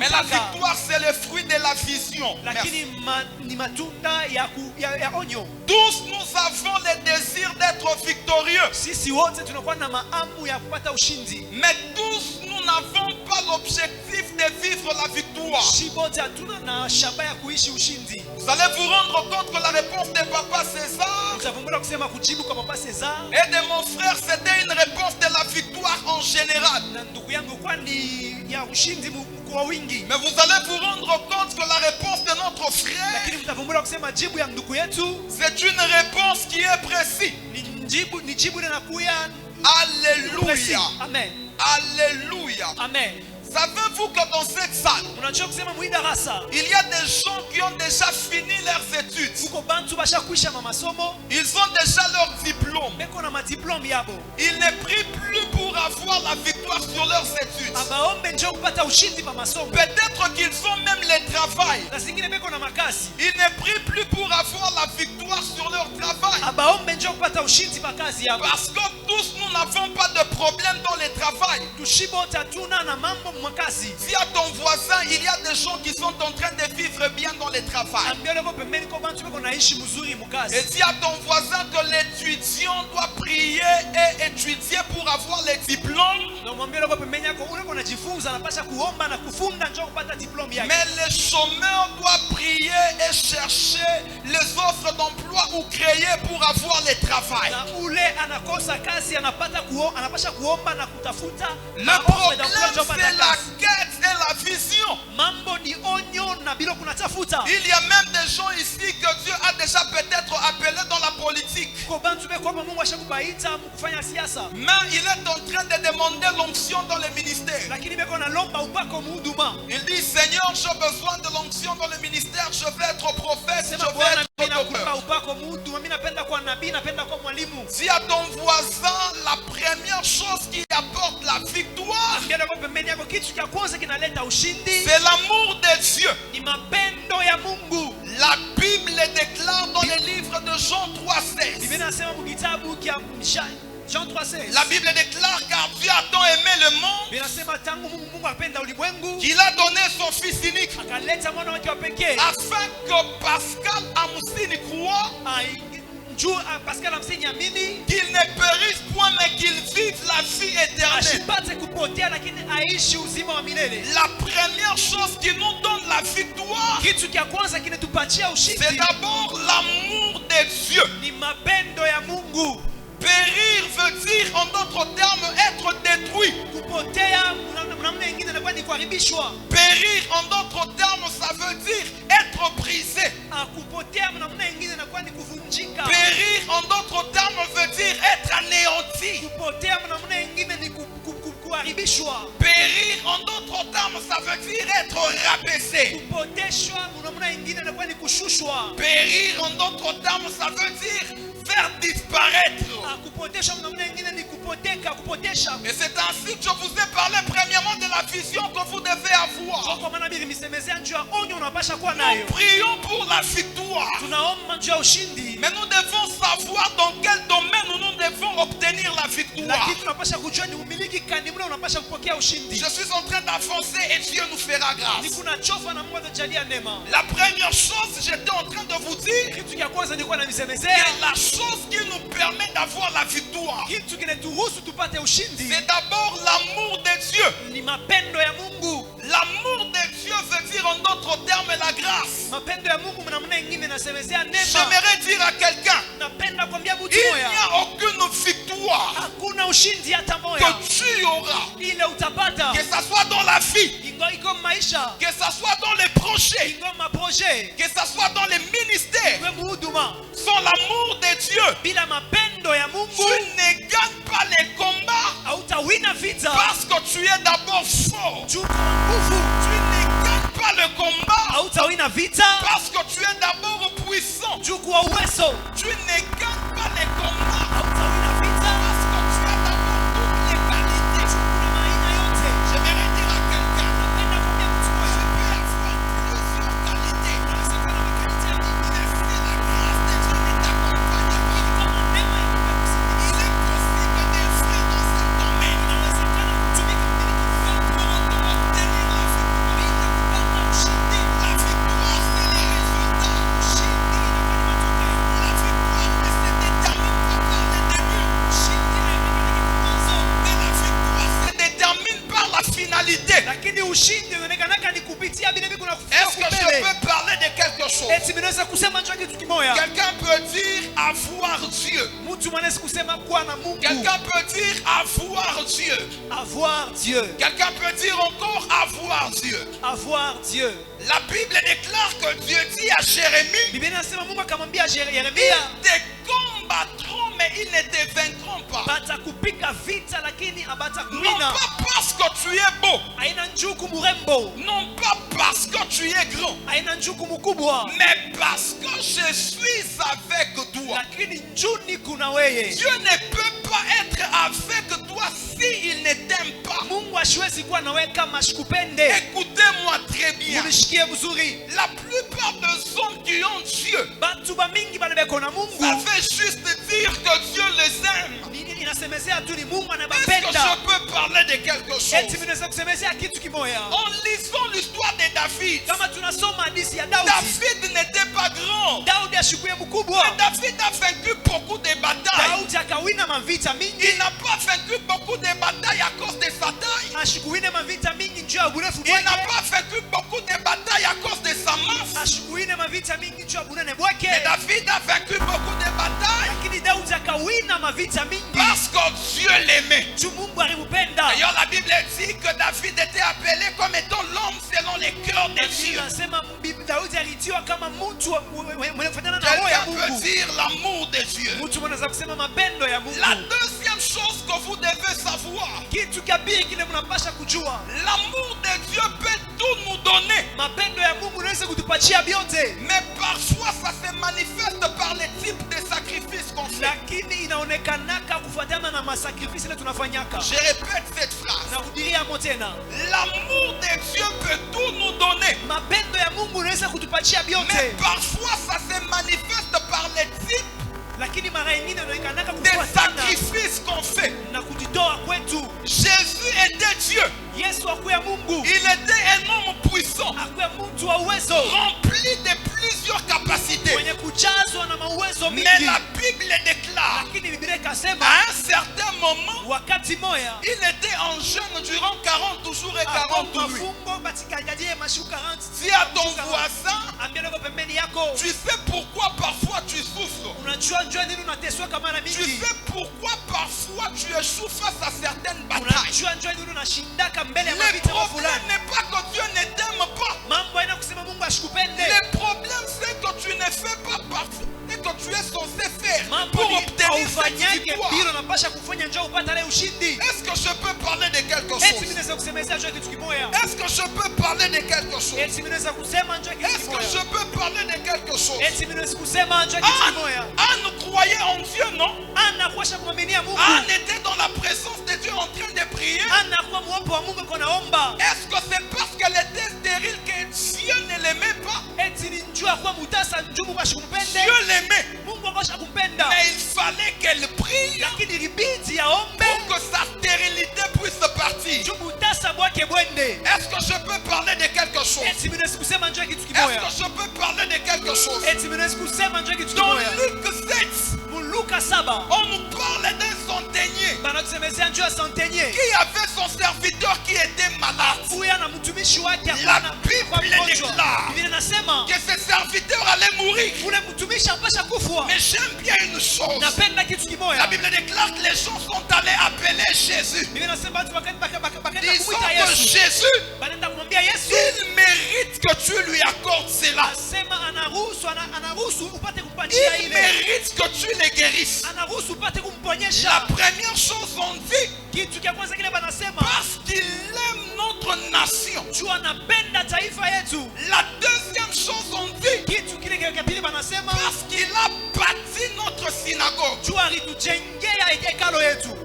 la victoire c'est le fruit de la vision. Merci. Tous nous avons le désir d'être victorieux, mais tous nous n'avons pas l'objectif de vivre la victoire. Vous allez vous rendre compte que la réponse de Papa César et de mon frère, c'était une réponse de la victoire en général. Mais vous allez vous rendre compte que la réponse de notre frère, c'est une réponse qui est précise. Alléluia. Amen. Alléluia. Amen. Savez-vous que dans cette salle, il y a des gens qui ont déjà fini leurs études. Ils ont déjà leur diplôme. Ils ne prient plus pour avoir la victoire sur leurs études. Peut-être qu'ils ont même le travail. Ils ne prient plus pour avoir la victoire sur leur travail. Parce que tous nous n'avons pas de problème dans le travail. Dis à ton voisin, il y a des gens qui sont en train de vivre bien dans le travail. Et dis à ton voisin que l'étudiant doit prier et étudier pour avoir les diplômes. Mais le chômeur doit prier et chercher les offres d'emploi ou créer pour avoir le travail. Le problème, c'est la quête et la vision. oignons. Il y a même des gens ici que Dieu a déjà peut-être appelés dans la politique. Mais il est en train de demander l'onction dans le ministère. Il dit, Seigneur, j'ai besoin de l'onction dans le ministère. Je veux être prophète, je veux être docteur. Dis à ton voisin, la première chose qui apporte la victoire, c'est l'amour de Dieu. La Bible déclare dans le livre de Jean 3,16. La Bible déclare car Dieu a tant aimé le monde qu'il a donné son fils unique afin que Pascal Amusini croit qu'il ne périsse point mais qu'il vive la vie éternelle. La première chose qui nous donne la victoire, c'est d'abord l'amour de Dieu. Périr veut dire en d'autres termes être détruit. Périr en d'autres termes ça veut dire être brisé. Périr en d'autres termes veut dire être anéanti. Périr en d'autres termes ça veut dire être rabaissé. Périr en d'autres termes ça veut dire faire disparaître. Et c'est ainsi que je vous ai parlé premièrement de la vision que vous devez avoir. Nous prions pour la victoire. Mais nous devons savoir dans quel domaine nous devons obtenir la victoire. Je suis en train d'avancer et Dieu nous fera grâce. La première chose, j'étais en train de vous dire que la chose qui nous permet d'avoir la victoire, c'est d'abord l'amour de Dieu. L'amour de Dieu veut dire en d'autres termes la grâce. J'aimerais dire à quelqu'un, il n'y a aucune victoire que tu auras, que ce soit dans la vie, que ce soit dans les projets, que ce soit dans les ministères, sans l'amour de Dieu, tu ne gagnes pas les combats parce que tu es d'abord fort. Tu ne gagnes pas le combat parce que tu es d'abord puissant. Tu ne gagnes pas les combats parce que tu as d'abord toutes les qualités. J'aimerais dire à quelqu'un, je peux avoir plusieurs qualités. Mais si la grâce de Dieu ne t'accompagne pas, il est possible d'être dans ce domaine. Est-ce que je peux parler de quelque chose? Quelqu'un peut dire avoir Dieu. Quelqu'un peut dire avoir Dieu. Quelqu'un peut dire encore avoir Dieu. La Bible déclare que Dieu dit à Jérémie, ils te combattront mais ils ne te vaincront pas. Non pas parce que tu es beau, non pas parce que tu es grand, mais parce que je suis avec toi. Dieu ne peut pas être avec toi s'il ne t'aime pas. Écoutez-moi très bien. La plupart des hommes qui ont Dieu, ça veut juste dire que Dieu les aime. Est-ce que je peux parler de quelque chose? En lisant l'histoire de David, David n'était pas grand, mais David a vaincu beaucoup de batailles. Il n'a pas vaincu beaucoup de batailles à cause de sa taille. Il n'a pas vaincu beaucoup de batailles à cause de sa masse. Mais David a vaincu beaucoup de batailles parce que Dieu l'aimait. D'ailleurs, la Bible dit que David était appelé comme étant l'homme selon les le cœur de Dieu. Quelqu'un peut dire l'amour de Dieu. La deuxième chose que vous devez savoir, l'amour de Dieu peut tout nous donner, mais parfois ça se manifeste par les types de sacrifices qu'on fait. Je répète cette phrase. L'amour de Dieu peut tout nous donner, mais parfois ça se manifeste par les types des sacrifices qu'on fait. Jésus était Dieu. Il était un homme puissant, rempli de plusieurs capacités. Mais la Bible déclare à un certain moment, il était en jeûne durant 40 jours et 40 nuits. Dis à ton voisin, tu sais pourquoi parfois tu souffres. Tu sais pourquoi parfois tu échoues face à certaines batailles. Le problème n'est pas que Dieu ne t'aime pas. Le problème c'est que tu ne fais pas parfois et que tu es censé faire pour obtenir cette victoire. Est-ce que je peux parler de quelque chose? Est-ce que je peux parler de quelque chose? Est-ce que je peux parler de quelque chose? Anne croyait en Dieu, non? Anne était dans la présence de Dieu en train de prier. Est-ce que c'est parce qu'elle était stérile que Dieu ne l'aimait pas? Dieu l'aimait, mais il fallait qu'elle prie pour que sa stérilité puisse partir. Est-ce que je peux parler de quelque chose? Est-ce que je peux parler de quelque chose? Dans Luc 7, on nous parle d'un centenier qui avait son serviteur qui était malade. La Bible déclare que ce serviteur allait mourir. Mais j'aime bien une chose. La Bible déclare que les gens sont allés appeler Jésus, disant que Jésus, il mérite que tu lui accordes cela. Il mérite que tu les guérisses. La première chose on dit, parce qu'il aime notre nation. La deuxième chose on dit, parce qu'il a bâti notre synagogue.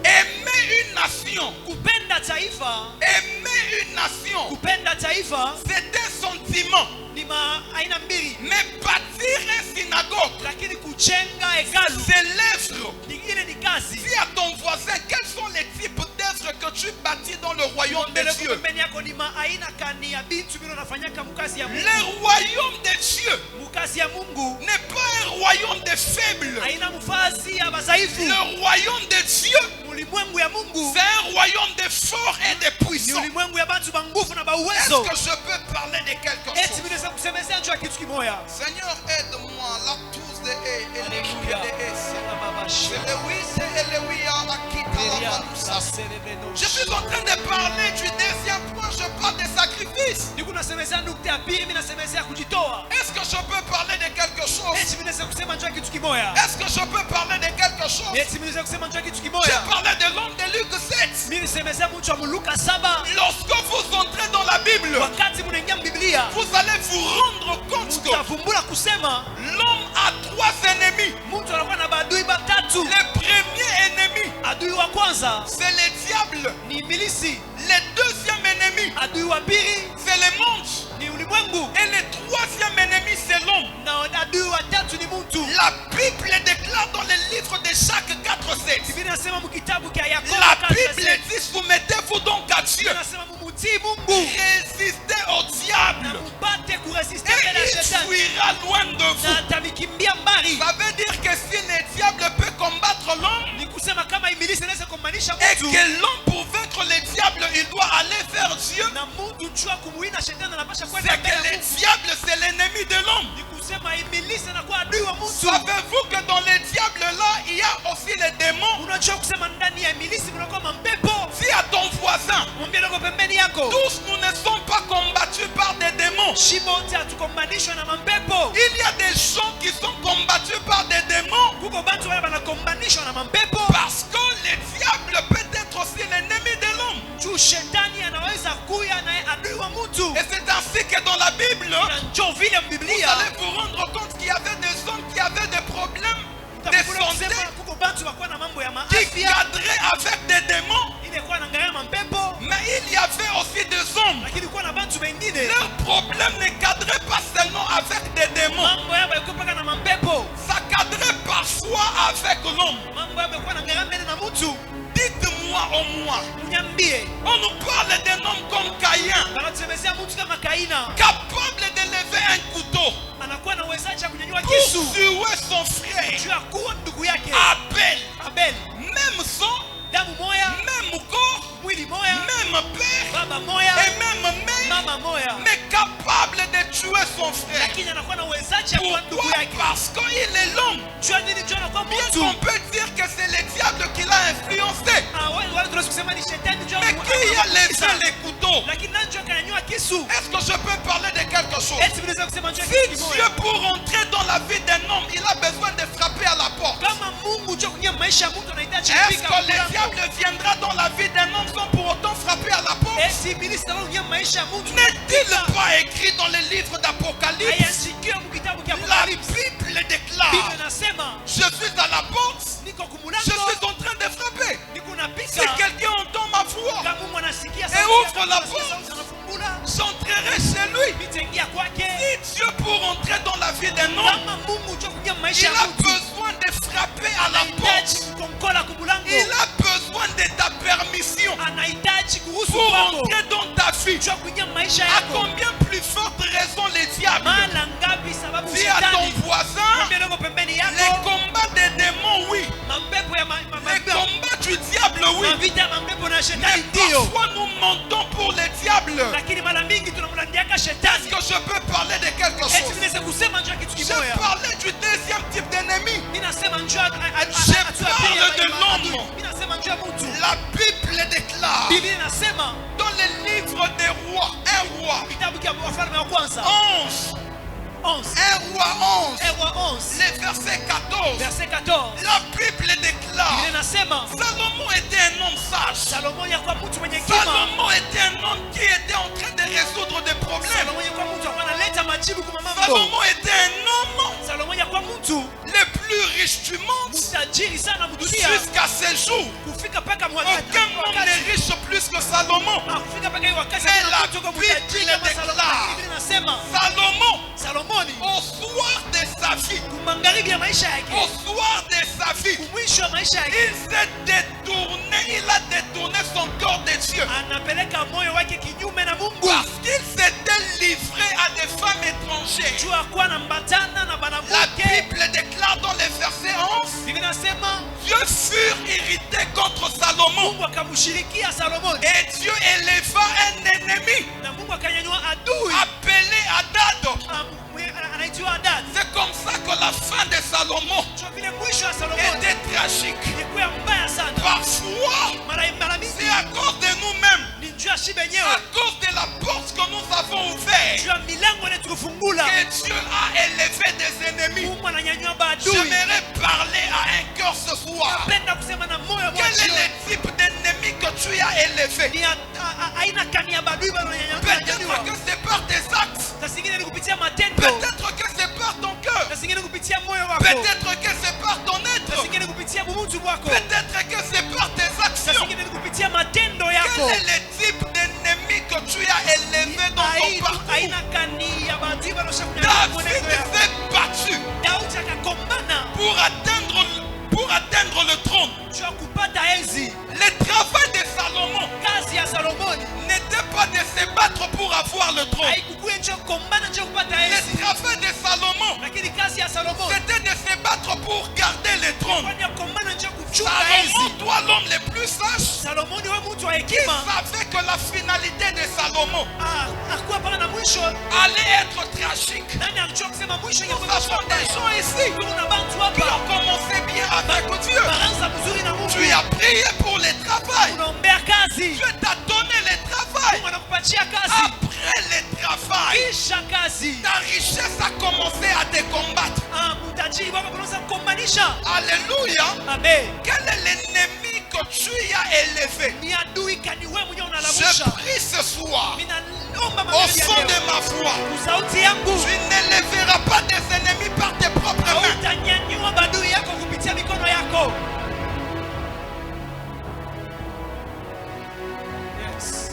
Aimer une nation, c'est un sentiment. Mais bâtir un synagogue, c'est l'œuvre. Dis à ton voisin, quels sont les types d'œuvres que tu bâtis dans le royaume de Dieu? Le royaume de Dieu n'est pas un royaume de faibles. Le royaume de Dieu, c'est un royaume de forts et de puissants. Est-ce que je peux parler de quelque chose? Seigneur, aide-moi là tous de je suis en train de parler du deuxième point, je parle des sacrifices. Est-ce que je peux parler de quelque chose? Est-ce que je peux parler de quelque chose? J'ai parlé de l'homme de Luc 7. Lorsque vous entrez dans la Bible, vous allez vous rendre compte que l'homme a trois ennemis. Le premier ennemi, c'est le diable. Le deuxième ennemi, c'est le monde. Et le troisième ennemi, c'est l'homme. La Bible déclare dans le livre de Jacques 4:7. La Bible dit, soumettez-vous donc à Dieu. Résistez au diable et il fuira loin de vous. Ça veut dire que si le diable peut combattre l'homme et que l'homme pour vaincre le diable il doit aller vers Dieu, c'est que le diable c'est l'ennemi de l'homme. Savez-vous que dans le diable là il y a aussi les démons? Dis à ton voisin, tous nous ne sommes pas combattus par des démons. Il y a des gens qui sont combattus par des démons. Parce que le diable peut être aussi l'ennemi de l'homme. Et c'est ainsi que dans la Bible, vous allez vous rendre compte qu'il y avait des hommes qui avaient des problèmes de santé, qui cadraient avec des démons. Mais il y avait aussi des hommes. Leur problème ne cadrait pas seulement avec des démons. Ça cadrait parfois avec l'homme. Dites-moi au moins. On nous parle d'un homme comme Caïn, capable de lever un couteau pour tuer son frère. Abel, même sang, même corps, même père et même mère, mais capable de tuer son frère. Pourquoi? Parce qu'il est l'homme. Bien qu'on peut dire que c'est le diable qui l'a influencé. Mais qui a levé les couteaux? Est-ce que je peux parler de quelque chose? Si Dieu, pour entrer dans la vie d'un homme, il a besoin de frapper à la porte, est-ce que le diable viendra dans la vie d'un homme sans pour autant frapper à la porte? N'est-il pas écrit dans les livres d'Apocalypse? La Bible déclare: je suis à la porte, je suis en train de frapper. Si quelqu'un entend ma voix et ouvre la porte, j'entrerai chez lui. Si Dieu, pour entrer dans la vie d'un homme, il a besoin de frapper à la porte. Il a besoin de ta permission pour entrer dans ta vie. À combien plus forte raison les diables? Dis à ton voisin, les combats des démons, oui. Les combats du diable, oui. Mais parfois nous mentons pour les diables. Est-ce que je peux parler de quelque chose? Je parlais du deuxième type d'ennemi. Je parle de l'homme. La Bible déclare dans le livre des rois, 1 roi 11, le verset 14, la Bible déclare: Salomon était un homme sage. Salomon était un homme qui était en train de résoudre des problèmes. Salomon était un homme le plus riche du monde jusqu'à ses jours. Aucun homme n'est riche plus que Salomon. Mais la Bible déclare: Salomon, au soir de sa vie, il s'est détourné, il a détourné son corps de Dieu parce qu'il s'était livré à des femmes étrangères. La Bible déclare dans le verset 11: Dieu fut irrité contre Salomon et Dieu éleva un ennemi appelé Hadad. C'est comme ça que la fin de Salomon était tragique. Parfois, c'est à cause de nous-mêmes, à cause de la porte que nous avons ouverte, que Dieu a élevé des ennemis. J'aimerais parler à un cœur ce soir. Quel est le type d'ennemi que tu as élevé? Peut-être que c'est par tes actes. Peut-être que c'est par ton cœur. Peut-être que c'est par ton être. Peut-être que c'est par tes actions. Quel est le type d'ennemi que tu as élevé dans ton parcours? David s'est battu pour atteindre le trône. Le travail de Salomon n'était pas de se battre pour avoir le trône. Le travail de Salomon, c'était de se battre pour garder le trône. Salomon, toi l'homme le plus sage, qui savait que la finalité de Salomon allait être tragique. Nous avons des gens ici qui ont commencé bien avec Dieu. Tu as prié pour le travail. Dieu t'a donné le travail. Après Après le travail, kisha kazi ta richesse a commencé à te combattre. mutajiri wako kuanza kukombanisha. Alléluia. Amen. Quel est l'ennemi que tu as élevé? Ni adui kani wewe mwenyewe Je unalamusha. prie ce soir, Ninaomba au maombi ya fond leo. de ma voix, Sauti yangu tu n'élèveras pas des ennemis par tes propres mains. utanyanyua badui yako kupitia mikono yako. Yes.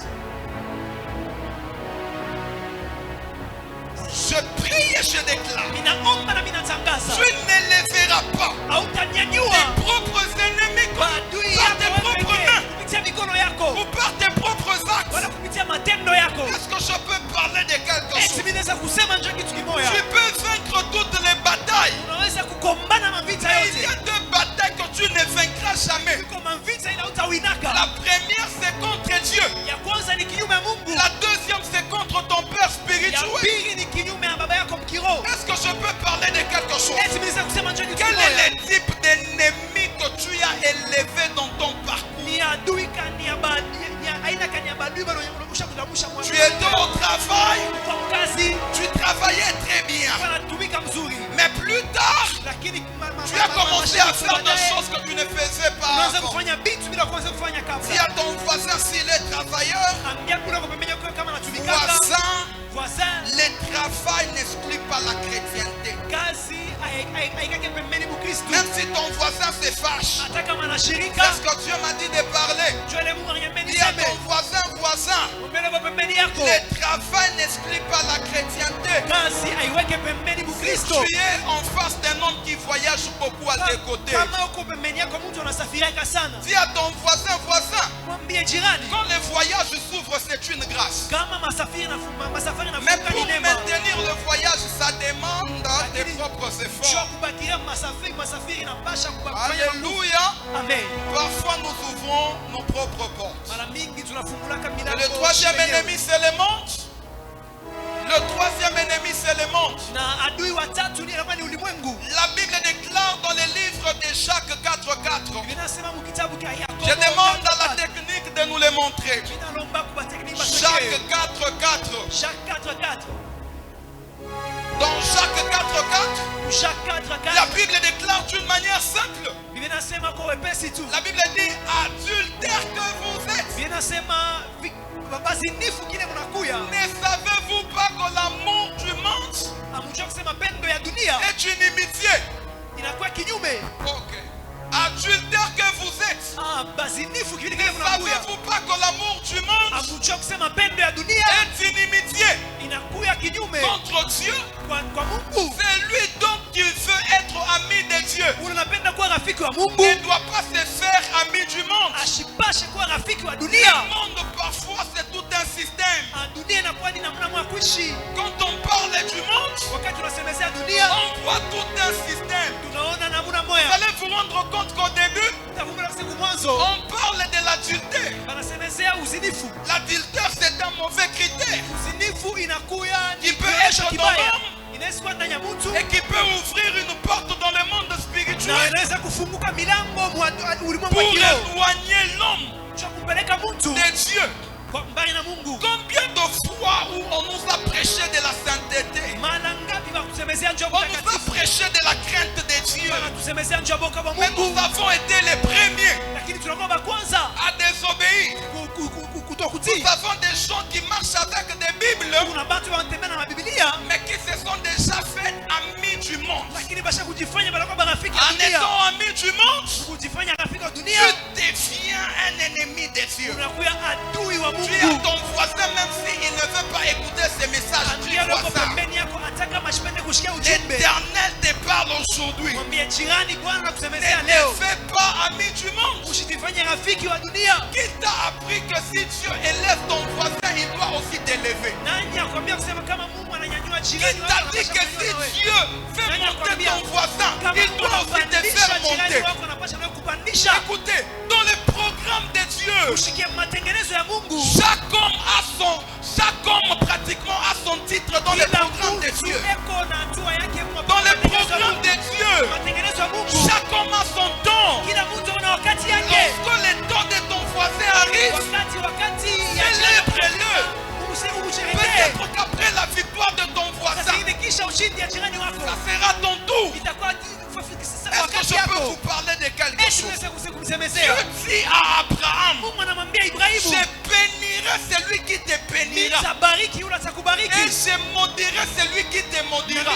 Je prie et je déclare, Ninaomba na ninatangaza. tu n'élèveras pas Hautanyanyua tes propres ennemis badui par yako tes wewe propres pekee mains kupitia mikono yako ou par tes propres actes. wala kupitia matendo yako. Est-ce que je peux parler de quelque Eti chose? mimi naweza kusema njoo kitu kimoja. Tu peux vaincre toutes les batailles. Unaweza kukombana mavita Mais il y yote. a deux batailles que tu ne vaincras jamais. Kuko mavita ila utawinaka. La première, c'est contre Dieu. Ya kwanza ni kinyume ya Mungu. La deuxième, c'est contre ton père Ya spirituel. pili ni kinyume ya baba yako mkiroho. Est-ce que je peux parler de quelque chose? Eti mimi naweza kusema njoo kitu Quel kimoja. est le type d'ennemi que tu as élevé dans ton parcours? Ni adui kani ya badui, ni aina kani ya badui bado unamsha kutamusha mwana. Tu étais au travail, kwa kazi, tu travaillais très bien. wanatumika mzuri. Mais plus tard, Lakini tu as commencé à faire des choses que tu ne faisais pas Unaanza avant. kufanya vitu bila kuanza kufanya Dis kabla. à ton voisin s'il est travailleur, Ambia kule kwa pembeni yako kama anatumika. voisin, Voisin, le travail n'exclut pas la chrétienté. kazi haikake pembeni Mkristo. Même si ton voisin se fâche, Hata kama c'est anashirika, ce que Dieu m'a dit de parler. jole Mungu anyambeni Dis à seme. ton voisin, Mbele kwa pembeni yako. le travail n'exclut pas la chrétienté. Kazi haiweke pembeni Mkristo. Tu es en face d'un homme qui voyage beaucoup à tes côtés. Kama uko pembeni yako mtu anasafirika sana. Dis à ton voisin, Mwambie jirani. quand le voyage s'ouvre, c'est une grâce. Kama masafiri na Mais fuka pour ni neema. maintenir le voyage, ça demande tes propres Sio efforts. kubakia masafiri na pasha kufanya. Alléluia. Amen. Parfois, nous ouvrons nos propres portes. Mara mingi tunafungulaka Et milango. le troisième wenyewe. ennemi, c'est le monde. Le troisième ennemi, c'est le monde. Na adui wa tatu ni ramani ulimwengu. La Bible déclare dans le livre de Jacques 4:4. Vinasema mu kitabu cha Yakobo. Je demande à la technique de nous le montrer. Vinalomba kwa tekniki Jacques 4:4. Jacques 4:4. Dans Jacques 4:4, Jacques 4:4. la Bible déclare d'une manière simple. Vinasema kwa wepesi tu. La Bible dit adultère que vous êtes. Vinasema bazinifu kile mnakuya. Ne savez-vous pas que l'amour du monde Amjua kusema pendo ya dunia est inimitié? inakuwa kinyume. Ok. Adultère que vous êtes. Bazinifu kile Ne mnakuya. savez-vous pas que l'amour du monde Amjua kusema pendo ya dunia est inimitié inakuya kinyume contre Dieu? kwa Mungu. C'est lui donc qui veut être ami de Dieu. Unapenda kuwa rafiki wa Mungu. Il ne doit pas se faire ami du monde. Ashipashe kuwa rafiki wa Le dunia. monde parfois c'est tout un système. Dunia inakuwa ni namna mwa kuishi. Quand on parle du monde, Wakati tunasemezea dunia, on voit tout un système. tunaona namna Vous moya. allez vous rendre compte qu'au début, Tavumbula siku mwanzo on parle de l'adultère. wanasemezea uzinifu. L'adultère c'est un mauvais critère Uzinifu inakuya ni qui peut kionyesho être kibaya. dans l'homme Inaweza kuwa ndani ya mtu et qui peut ouvrir une porte dans le monde na spirituel inaweza kufunguka milango mwa ulimwengu pour wa kiroho. éloigner l'homme Cha kumpeleka mtu de Dieu. kwa mbali na Mungu. Combien de fois où on nous a prêché de la sainteté, Mara ngapi wakusemezea njoo on nous a mtakatifu. prêché de la crainte de Dieu, Wanatusemezea njoo boka wa mais Mungu. nous avons été les premiers Lakini tunakuwa kwanza à désobéir. kutokutii. Nous avons des gens qui marchent avec des Bibles, Kuna watu wanatembea na Biblia mais qui se sont déjà fait amis du monde. lakini basha kujifanya banakuwa marafiki wa En dunia. étant amis du monde, Kujifanya rafiki wa dunia tu deviens un ennemi de Dieu. unakuwa adui wa Tu es à Mungu. ton voisin, même s'il ne veut pas écouter ces messages, tu Angalia vois loko ça. pembeni yako ataka mashipende kushikia ujumbe. L'Éternel te parle aujourd'hui. Mwambie jirani Bwana Ne nakusemezea te leo. fais pas ami du monde. Usijifanye rafiki wa dunia. Qui t'a appris que si Dieu élève ton voisin, il doit aussi t'élever? Nani akwambia kusema kama Mungu ananyanyua Qui jirani t'a wako dit que anapasha si kunyanyua wewe? Dieu fait Nani monter akwambia ton voisin, kama il Mungu doit aussi te anapandisha faire jirani monter? wako anapasha nawe kupandisha. Écoutez, dans le programme de Dieu, Ushikie matengenezo ya Mungu. chaque homme pratiquement a son titre dans le Kila programme de mtu Dieu. eko na hatua yake mwa Dans le matengenezo ya programme Mungu. de Dieu, Matengenezo ya Mungu. chaque homme a son temps. Kila mtu ana wakati yake. Lorsque le temps de ton voisin arrive, Wakati ya célèbre-le. umsherekee. Peut-être Ça sera ton tour. Est-ce que je peux vous parler de quelque chose? Dieu dit à Abraham, je bénirai celui qui te bénira et je maudirai celui qui te maudira.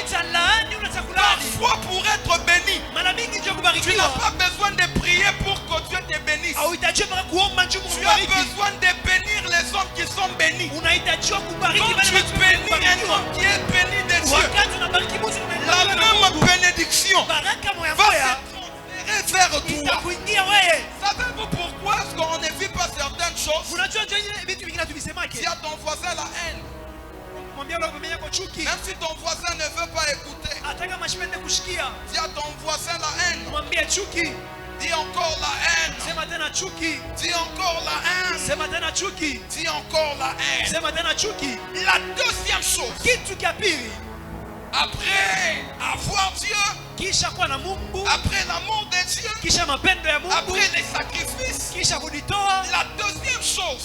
Parfois pour être béni, tu n'as pas besoin de prier pour que Dieu te bénisse. Tu as besoin de bénir les hommes qui sont bénis. Quand tu bénis un homme qui est béni de Dieu, la même bénédiction va se transférer vers toi. Savez-vous pourquoi est-ce qu'on ne vit pas certaines choses? Dis à ton voisin la haine. Même si ton voisin ne veut pas écouter, dis à ton voisin la haine. Dis encore la haine. Dis encore la haine. Dis encore la haine. La deuxième chose, après avoir Dieu, après l'amour de Dieu, après les sacrifices, la deuxième chose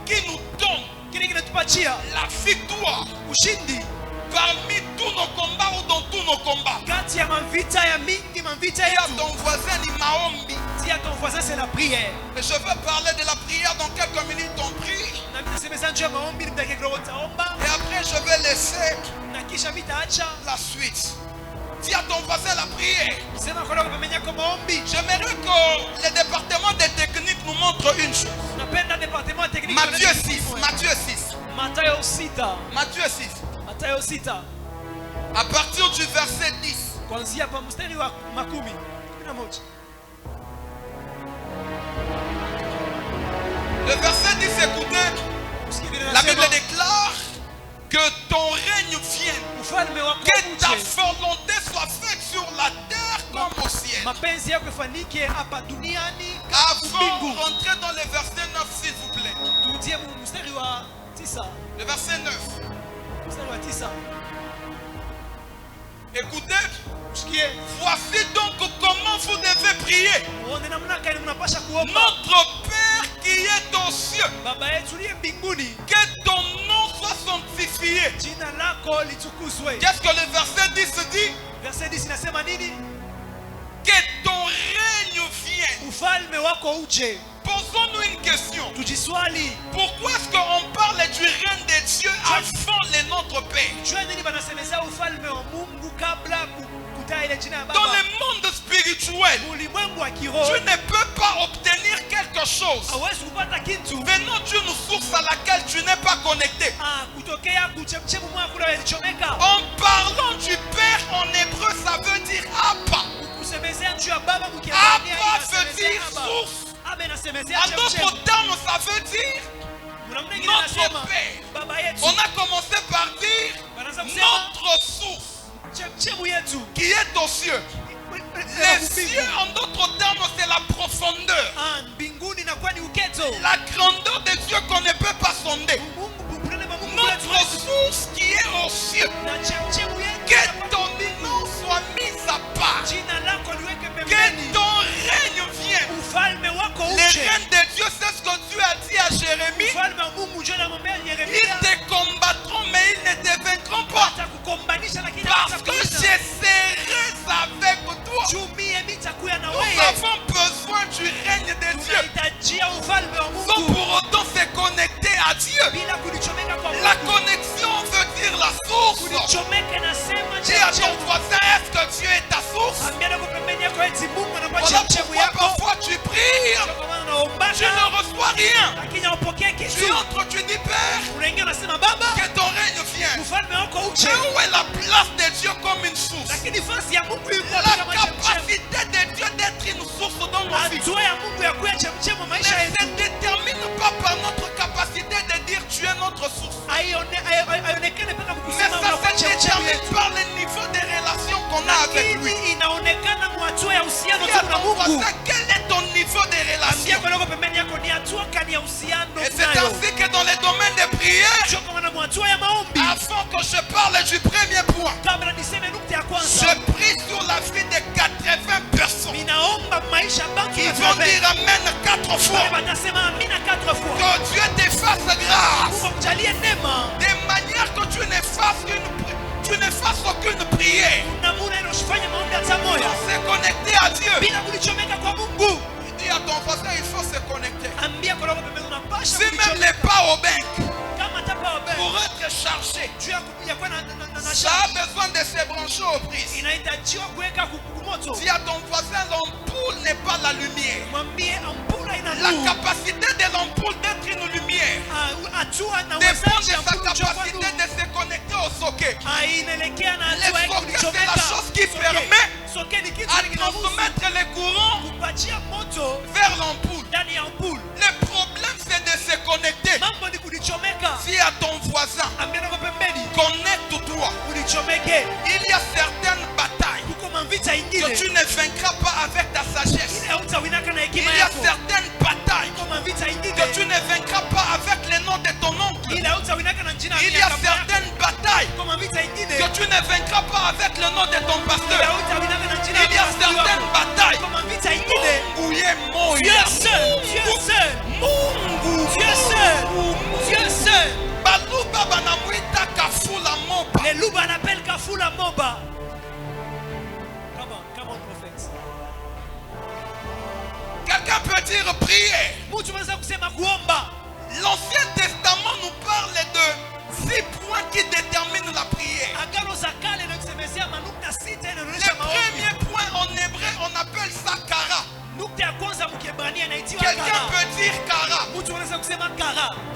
qui nous donne la victoire parmi tous nos combats ou dans tous nos combats. Dis à ton voisin ni maombi. C'est la prière. Et je veux parler de la prière dans quelques minutes. On prie. Et après je vais laisser la suite. Dis à ton voisin la prière. J'aimerais que le département des techniques nous montre une chose. Matthieu 6. Matthieu 6. À partir du verset 10. Le verset 10, écoutez. La Bible déclare que ton règne vienne, que ta volonté soit faite sur la terre comme au ciel. Avant de rentrer dans le verset 9, s'il vous plaît. Le verset 9. Écoutez, voici donc comment vous devez prier. Notre Père qui est aux cieux, que ton nom soit sanctifié. Qu'est-ce que le verset 10 dit? Que ton règne vienne. Posons-nous une question. Pourquoi est-ce qu'on parle du règne de Dieu avant le Notre Père? Dans le monde spirituel, tu ne peux pas obtenir quelque chose venant d'une source à laquelle tu n'es pas connecté. En parlant du Père en hébreu, ça veut dire Abba. Abba veut dire source. En d'autres termes, ça veut dire notre Père. On a commencé par dire notre source qui est aux cieux. Les cieux, en d'autres termes, c'est la profondeur. La grandeur de Dieu qu'on ne peut pas sonder. Notre source qui est aux cieux. Que ton nom soit mis à part. Que ton règne vienne. Le règne de Dieu, c'est ce que Dieu a dit à Jérémie. Ils te combattront, mais ils ne te vaincront pas. Parce que je serai avec toi. Nous avons besoin du règne de Dieu. Sans pour autant se connecter à Dieu. La connexion veut dire la source. Dis à ton voisin, est-ce que Dieu est ta source? Voilà pourquoi parfois tu pries, tu ne reçois rien. Tu entres, tu dis Père, que ton règne vienne. Mais où est la place de Dieu comme une source? La capacité de Dieu d'être une source dans nos vies ne se détermine pas par notre capacité de dire tu es notre source. Mais ça se détermine par le niveau des relations qu'on a avec lui. Quel est ton niveau de relation? Et c'est ainsi que dans les domaines de prière, avant que je parle du premier point, je prie sur la vie de 80 personnes qui vont dire Amen 4 fois. Que Dieu te fasse grâce, de manière que tu ne fasses aucune prière pour se connecter à Dieu. Dis à ton voisin, il faut se connecter. Si même les pas au banc, pour être chargé, ça a besoin de se brancher aux prises. Dis à ton voisin, l'ampoule n'est pas la lumière. La capacité de l'ampoule d'être une lumière dépend de sa capacité de se connecter au socket. Le socket, c'est la chose qui permet à transmettre les courants vers l'ampoule. Le problème, c'est de se connecter. Dis à ton voisin, connecte-toi. Il y a certaines batailles que tu ne vaincras pas avec ta sagesse. Il y a certaines batailles que tu ne vaincras pas avec le nom de ton oncle. Il y a certaines batailles que tu ne vaincras pas avec le nom de ton pasteur. Il y a certaines batailles. Mungu ye moya. Dieu seul. Mungu. Dieu seul. Baluba banamwita kafula moba. Les loups l'appellent Kafula Moba. Come on, prophète. Quelqu'un peut dire prière. L'Ancien Testament nous parle de 6 points qui déterminent la prière. Le premier point en hébreu, on appelle ça kara. Quelqu'un peut dire kara.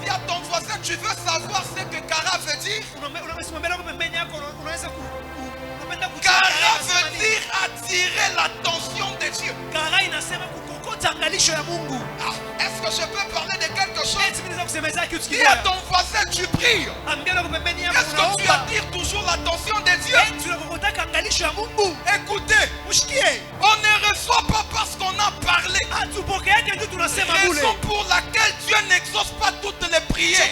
Dis à ton voisin, tu veux savoir ce que kara veut dire? Kara veut dire attirer l'attention de Dieu. Est-ce que je peux parler de quelque chose? Dis à ton voisin, tu pries. Est-ce que tu attires toujours l'attention de Dieu? Écoutez, on ne reçoit pas parce qu'on a parlé. Raison pour laquelle Dieu n'exauce pas toutes les prières.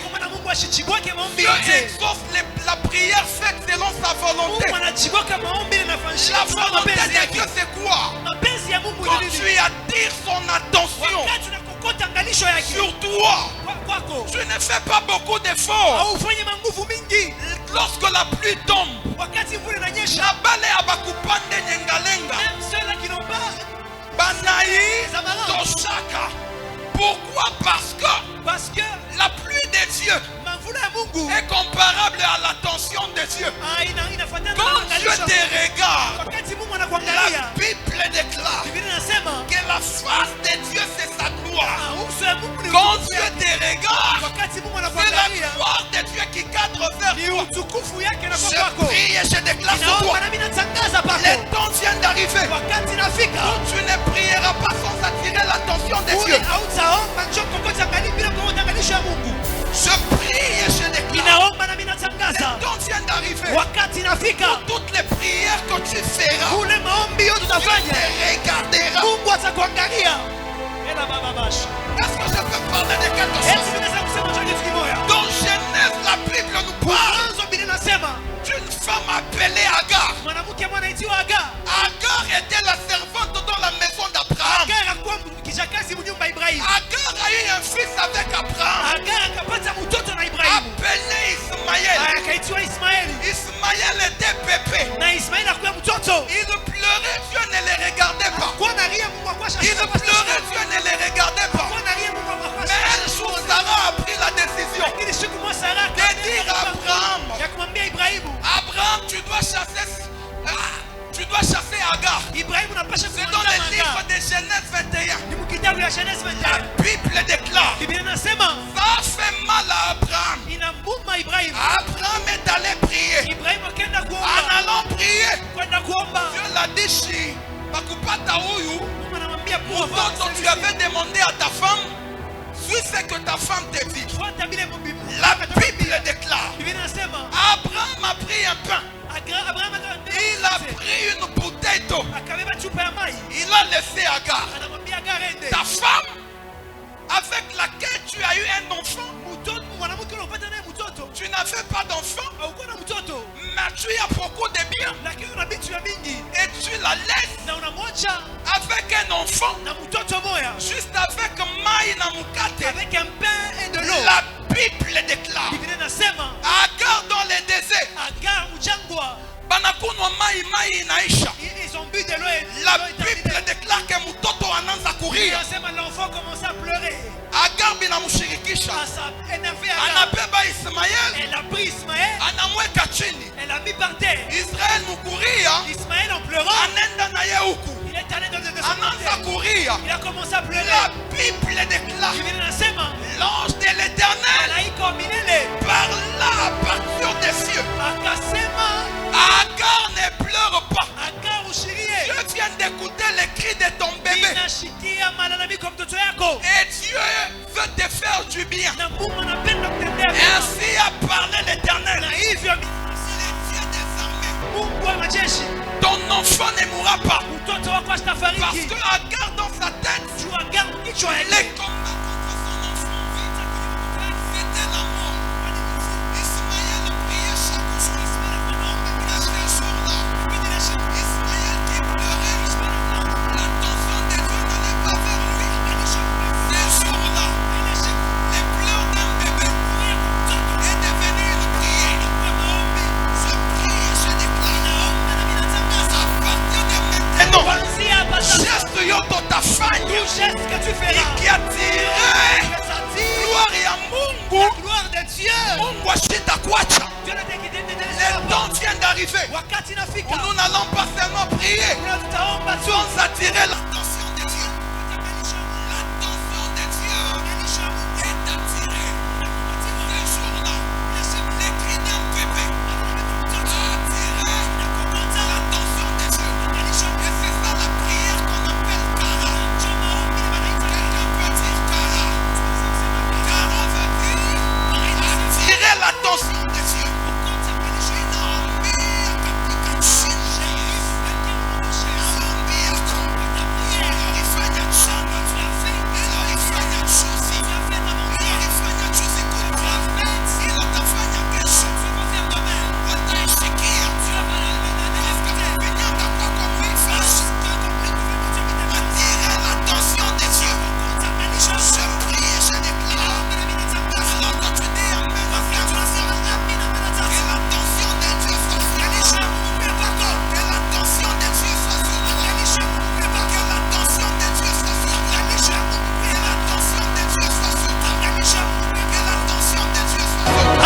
Dieu exauce la prière faite selon sa volonté. La volonté de Dieu, c'est quoi? Quand tu attires son attention sur toi, tu ne fais pas beaucoup d'efforts. Lorsque la pluie tombe, pourquoi? Parce que la pluie de Dieu est comparable à l'attention de Dieu. Quand Dieu te regarde, la Bible déclare que la face de Dieu c'est sa gloire. Quand Dieu te regarde, c'est la gloire de Dieu qui cadre vers toi. Je prie et je déclare sur toi, le temps vient d'arriver où tu ne prieras pas sans attirer l'attention de Dieu. Je prie et je déclare, le temps vient d'arriver où toutes les prières que tu feras, Dieu te regardera. Est-ce que je peux parler de quelque chose? Dans Genèse, la Bible nous parle d'une femme appelée Agar. Agar était la servante dans la maison d'Abraham. Agar a eu un fils avec Abraham appelé Ismaël. Ismaël était bébé. Il pleurait, Dieu ne les regardait pas. Il pleurait, Dieu ne les regardait pas. Mais un jour, Sarah a pris la décision de dire à Abraham, tu dois chasser Agar. C'est dans le livre de Genèse 21. La Bible déclare, ça a fait mal à Abraham. Abraham est allé prier. En allant prier, Dieu l'a dit, pourtant tu avais demandé à ta femme, suis ce que ta femme te dit. La Bible déclare, Abraham a pris un pain. Il a pris une bouteille d'eau. Il a laissé Agar. Ta femme avec laquelle tu as eu un enfant. Tu n'avais pas d'enfant, mais tu as beaucoup de biens. Et tu la laisses avec un enfant, juste avec maï na mukate. Avec un pain et de l'eau. La Bible déclare, Agar dans le désert, Ils ont bu de l'eau et La Bible déclare que mtoto anaanza kulia. l'enfant commence à pleurer. Agar binamshirikisha. Énervé, Anabeba Ismaël. elle a pris Ismaël, Anamweka chini. elle l'a mis par terre. Israël mukuria. Ismaël en pleurant, Anenda na ye huku. il est allé dans le Anaanza kuria. il a commencé à pleurer. La Bible déclare. Il vient nasema, L'ange de l'Éternel malaika milele parla à partir des cieux. akasema, Agar ne pleure pas. Agar ushirie, Je viens d'écouter les cris de ton bébé. ninashikia malalamiko mtoto yako, Et Dieu veut te faire du bien. na Mungu anapenda kutendea mema. Ainsi a parlé l'Éternel. Na hivyo Dieu des armées. Mungu wa majeshi, Ton enfant ne mourra pas. mtoto wako Parce asitafariki. que Agar dans sa tête, Tu Agar kichwa les yake, combats contre son enfant, c'était la mort. Ismaël priait chaque jour. Mais ce jour-là, Ismaël qui pleurait, l'attention de Dieu n'allait pas vers lui. Ce jour-là, les pleurs d'un bébé est devenu une prière. Je prie et je déclare à partir de maintenant, kuanzia hapa sasa, geste yote utafanya tout geste que tu feras, ikiatire que ça dit gloire ya Mungu, la gloire de Dieu. Mungu ashitakuacha. Dieu ne t'inquiète Le temps vient d'arriver wakati où nafika, nous n'allons pas seulement prier tutaomba tu sans attirer l'attention de Dieu. L'attention de Dieu est attirée. Ce jour-là, les cris d'un bébé a attiré l'attention de Dieu. Et c'est ça la prière qu'on appelle Kara. Quelqu'un peut dire Kara. Kara veut dire attirer l'attention de Dieu.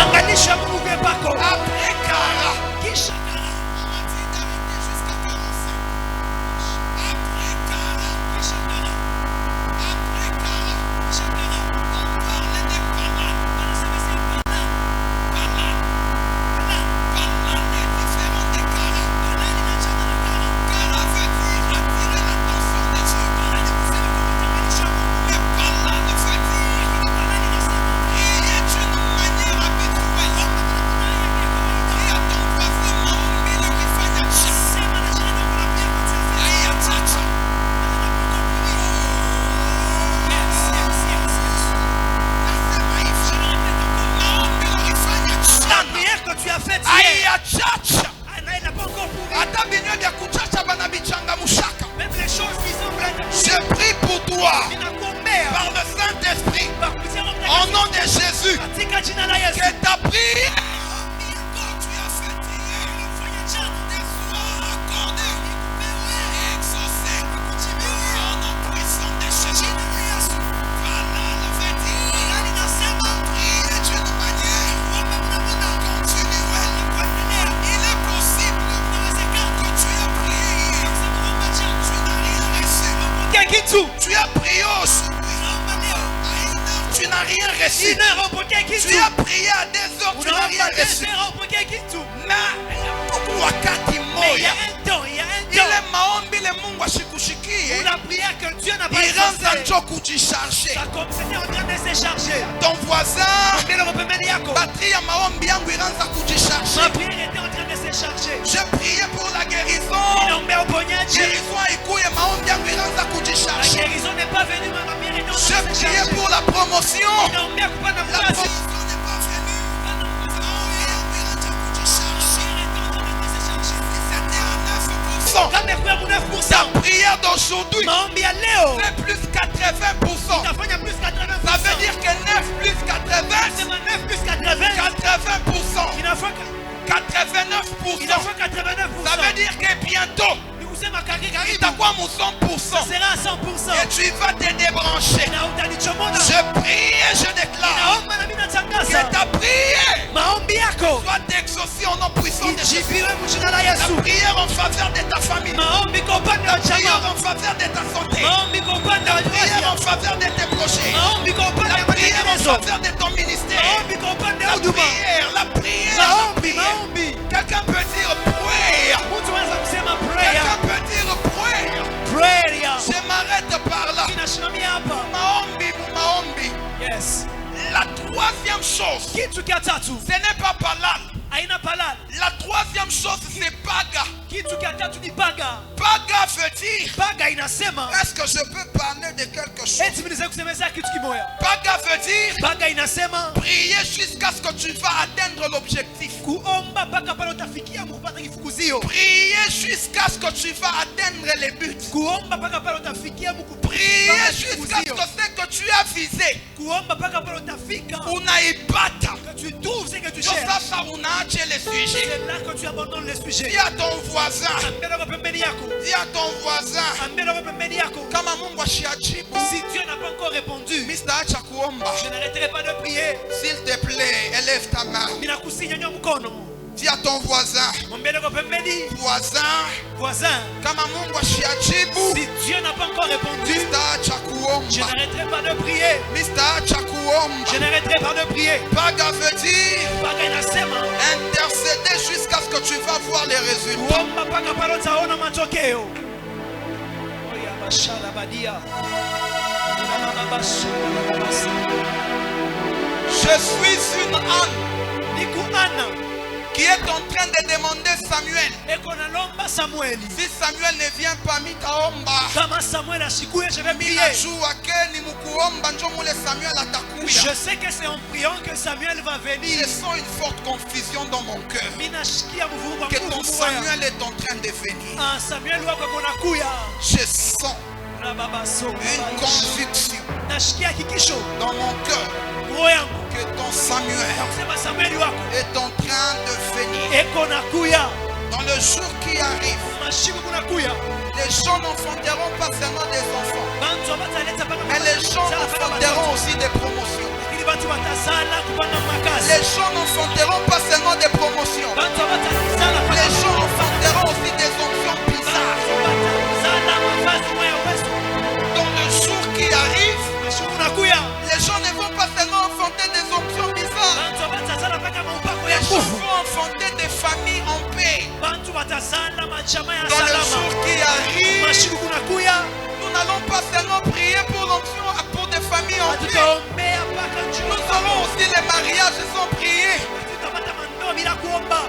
Angalisha Mungu pako. Après Kara, Kisha jusqu'à 45. Après Kara, après Kara, on parlait de Canaan. Canaan est différent de Kara. Kara veut dire attirer l'attention de Dieu. Mais Canaan veut dire prier d'une manière habituelle. Et à ton voisin, maombi na kifanya cha. Aya chacha. Nasema hivi. Maombi na kifanya la cha. prière que tu as faite hier, Aya chacha. elle n'a pas encore pourri. Hata binywa vya kuchacha banabichangamushaka. Même les choses qui semblent Je prie pour toi inakuombea par le Saint-Esprit kwa kupitia Roho au Mtakatifu nom de Jésus katika jina la Yesu. que ta prière tu as fait hier te soit accordée, exaucée au nom puissant de Jésus. Voilà le verdict. Prier d'une manière continuelle. Il est possible que tu aies prié hier, tu n'as rien reçu. Tu as prié aujourd'hui. Tu n'as rien reçu. Tu as prié à 2 heures, tu n'as rien reçu. Mais wakati moya ile maombi le Mungu ashikushikie la prière que Dieu n'a pas iranza exaucée, njo kujisharge. ça comme c'était en train de se charger. Ton voisin, Mbele kwa pembeni yako, batterie ya maombi yangu iranza ma kujisharge. prière était en train de se charger. Je priais pour la guérison. Ninaombea uponyaji. Guérison ikuye maombi yangu iranza La kujisharge. guérison n'est pas venue, mais ma prière était en Je train de se priais charger. pour la promotion. Ninaombea kupanda La mkazi. promotion n'est pas venue. Maombi yangu iranza kujisharge. C'était à 9%. Kama kwa 9%, Ta prière d'aujourd'hui maombi ya leo fait plus 80%. itafanya plus 80%. Ça veut dire que 9 plus 80, Sema 9 plus 80, 80%. inafanya 89% Ça veut dire que bientôt, itakuwa mu 100%. sera à 100%. Et tu vas te débrancher. Je prie et je déclare que ta prière soit exaucée au nom puissant de Jésus. La prière en faveur de ta famille. La prière en faveur de ta santé. La prière en faveur de tes projets. La prière en faveur de ton ministère. La prière. Quelqu'un peut dire prière. Quelqu'un peut dire prière. Je m'arrête par là. Maombi. Yes. La troisième chose, ce n'est pas palal. La troisième chose, c'est baga. Baga veut dire, est-ce que je peux parler de quelque chose? Baga veut dire, prier jusqu'à ce que tu vas atteindre l'objectif. Prier jusqu'à ce que tu vas atteindre les buts. Prier jusqu'à ce que ce que tu as visé, unaipata. Tu trouves ce que tu C'est cherches. ça, unaache le sujet. C'est là que tu abandonnes le sujet. Dis à ton voisin, dis à ton voisin, kama Mungu ashajibu, Si Dieu n'a pas encore répondu, Mr. Acha kuomba, je n'arrêterai pas de prier. s'il te plaît, élève ta main. Ninakusinyanyua mkono. Dis à ton voisin, voisin, Voisin, kama Mungu ashajibu, si Dieu n'a pas encore répondu, Mr. Acha je kuomba, n'arrêterai pas de prier. Mr. Acha kuomba. Je n'arrêterai pas de prier. Baga veut dire Mpaka inasema intercéder jusqu'à ce que tu vas voir les résultats. kuomba mpaka pale utaona matokeo. Oya bashala badia. Je suis une âne Niku Ana qui est en train de demander Samuel. eko nalomba Samueli. Si Samuel ne vient pas, mitaomba. Kama Samuel ashikuye, je vais prier. Minajua ke ni mukuomba njo mule Samuel atakuya. Je sais que c'est en priant que Samuel va venir. Je sens une forte confusion dans mon cœur. Minashikia mvuruga Que ton nguvu moya. Samuel est en train de venir. Ah, Samuel wako konakuya. Je sens Rababaso. une conviction Nashikia hakikisho. dans mon cœur Roho yangu. que ton Samuel Nakusema Samuel wako. est en train de venir. Eko nakuya. Dans le jour qui arrive, Mashiku kunakuya. les gens n'enfanteront pas seulement des enfants, Bantu abataleta paka mais les gens Zala paka enfanteront aussi des promotions. Lakini bantu batazala kupanga makazi. Les gens n'enfanteront pas seulement des promotions, Bantu abatazala paka les gens enfanteront aussi des options bizarres. batazala mavazi moya weso. Dans le jour qui arrive, Mashiku kunakuya. les gens ne vont pas seulement enfanter des options bizarres, Bantu batazala paka maupako les ya gens nguvu. vont enfanter des familles en paix. Bantu batazala machama ya Dans le salama. jour qui arrive, Mashiku kunakuya. nous n'allons pas seulement prier pour l'onction, pour des familles en paix. Tutaombea mpaka nchi. Nous aurons aussi les mariages sans prier. Tutapata mandoa bila kuomba.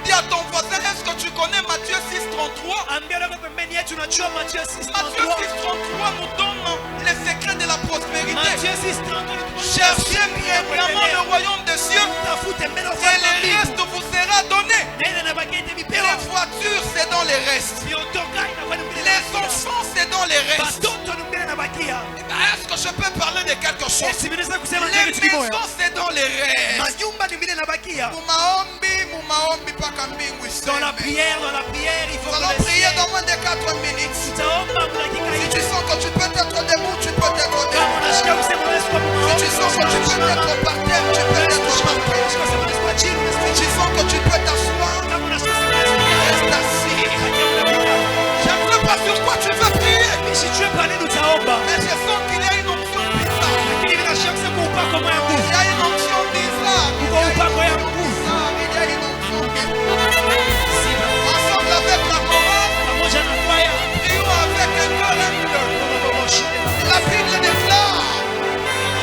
Dis à ton voisin, est-ce que tu connais Matthieu 6,33? Ambia lako pembeni yetu unajua Matthieu Matthieu 6:33. 6,33 nous donne les secrets de la prospérité. Matthieu 6:33. Cherchez premièrement le royaume des cieux Tafute mbele et ufalme wa le mbingu. reste vous sera donné. Nenda na bakete Les mipewa. voitures, c'est dans les restes. Siotoka inakuwa ni mbele na Les bakia. enfants, c'est dans les restes. Batoto ni mbele na bakia. Est-ce que je peux parler de quelque chose? Esi binaweza kusema Les kitu kimoja. maisons, c'est dans les restes. Manyumba ni mbele na bakia. Mumaombi paka mbingu Dans la iseme. prière, il faut Nous que allons le prier ciel- dans moins de 4 minutes. Tutaomba mdakika Si tu hizi. sens que tu peux être debout, tu peux être Kama debout. unasikia kusema unaweza kuwa Si mumaombi, tu sens que tu peux unasimama. être par terre, tu peux être par terre. Unasikia kusema unaweza kuwa chini, unaweza Si tu sens que tu peux t'asseoir, kama unasikia kusema unaweza kuwa reste assis. unapika. Je ne sais pas sur quoi tu veux prier, Si tu es parlé utaomba. mais je sens qu'il y a une onction bizarre. Lakini vinashia kusema upako moya nguvu. Il y a une onction bizarre. Il y Uko a une upako ya onction nguvu. bizarre. Il y a une onction bizarre. Ensemble avec la chorale, Pamoja na kwaya. prions avec un cœur humble. La Bible déclare,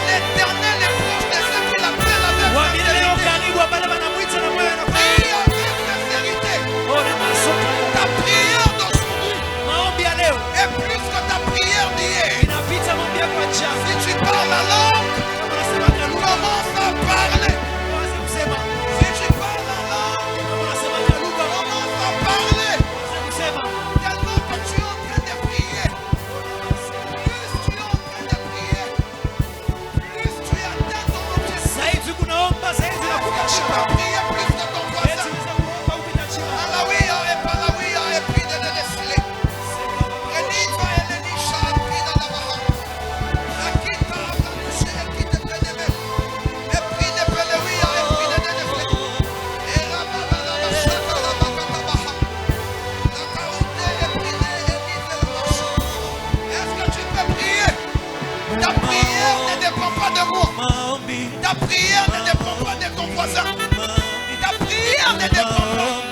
l'Éternel est proche de ceux qui l'appellent avec Waamini leo sincérité. karibu ambale wanamwita na moyo na Prie avec sincérité. Ona masomo. Ta prière d'aujourd'hui Maombi ya leo est plus que ta prière d'hier. inapita maombi yako ya jana. Si tu parles la langue, Kama unasema kaluga, commence à parler. uanze kusema. Si tu parles la langue, Kama unasema kaluga, commence à parler. uanze kusema. Tellement que tu es en train de prier. Plus tu es en train de prier, plus tu atteins ton objectif. Saizi kunaomba, saizi Tu nakukasha. peux prier plus que ton Eti voisin. unaweza kuomba kupita Ta prière ne dépend pas de ton voisin. Ta prière ne dépend pas.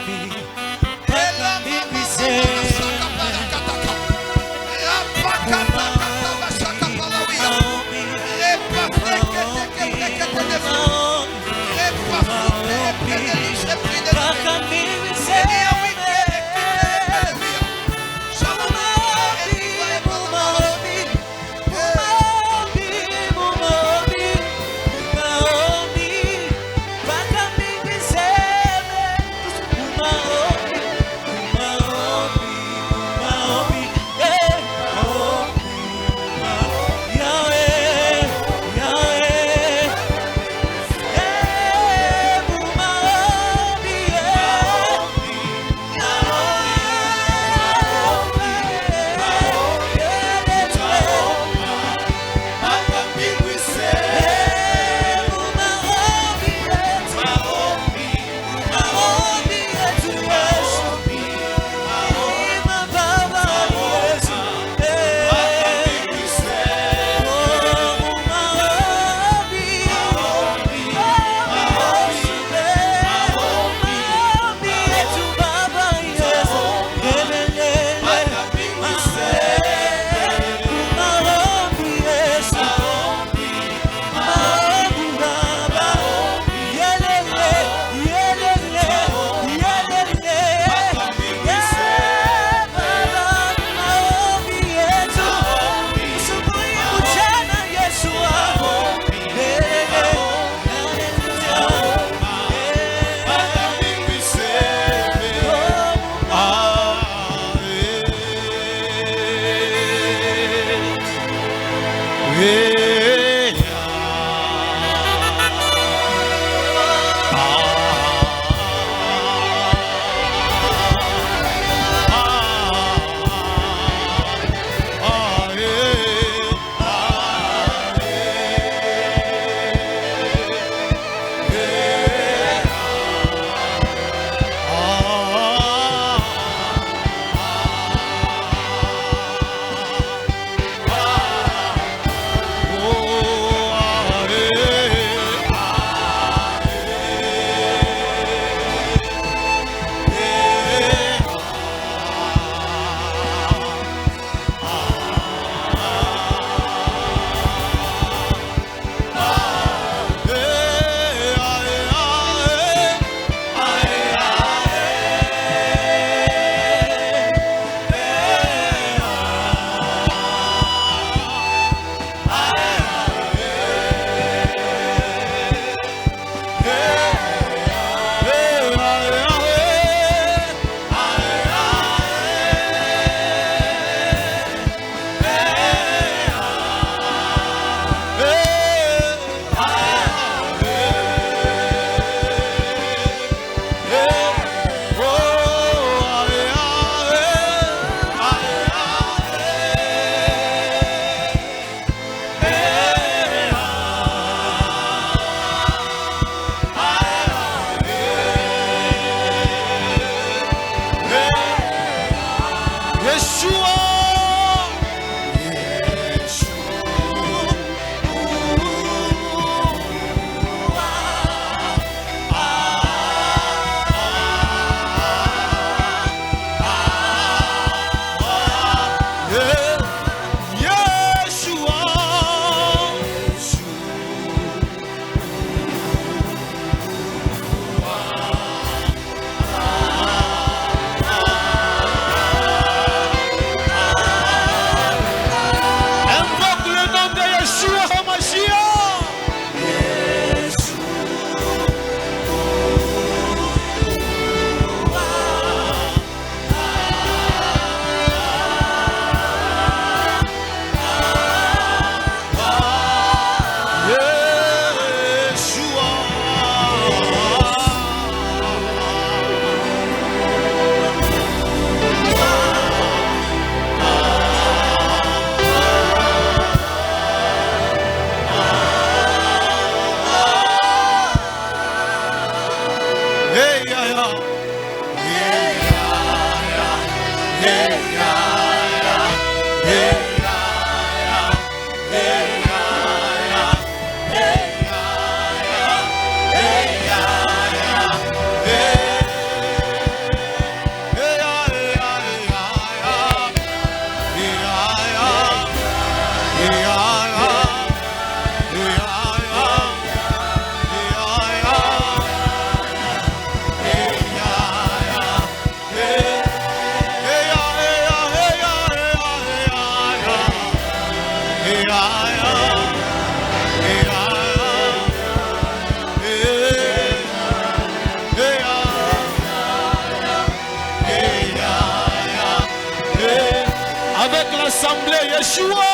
Avec l'assemblée, Yeshua.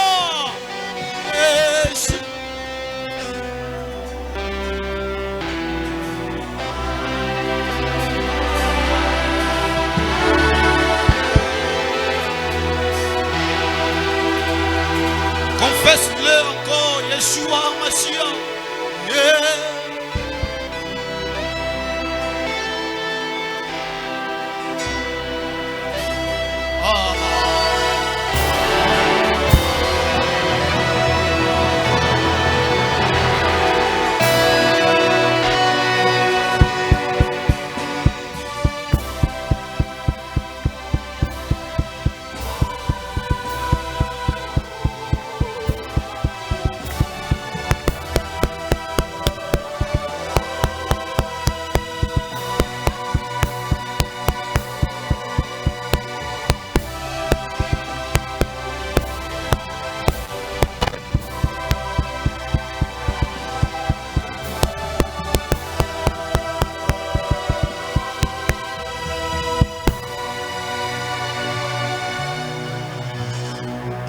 Confesse-le encore, Yeshua, Mashiach.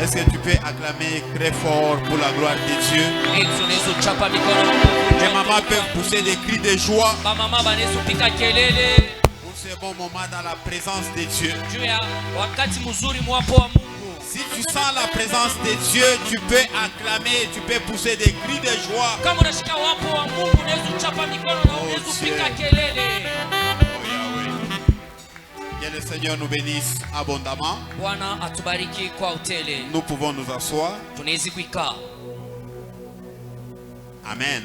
Est-ce que tu peux acclamer très fort pour la gloire de Dieu? Les mamans peuvent pousser des cris de joie pour ce bon moment dans la présence de Dieu. Si tu sens la présence de Dieu, tu peux acclamer, tu peux pousser des cris de joie. Que le Seigneur nous bénisse abondamment. Nous pouvons nous asseoir. Amen.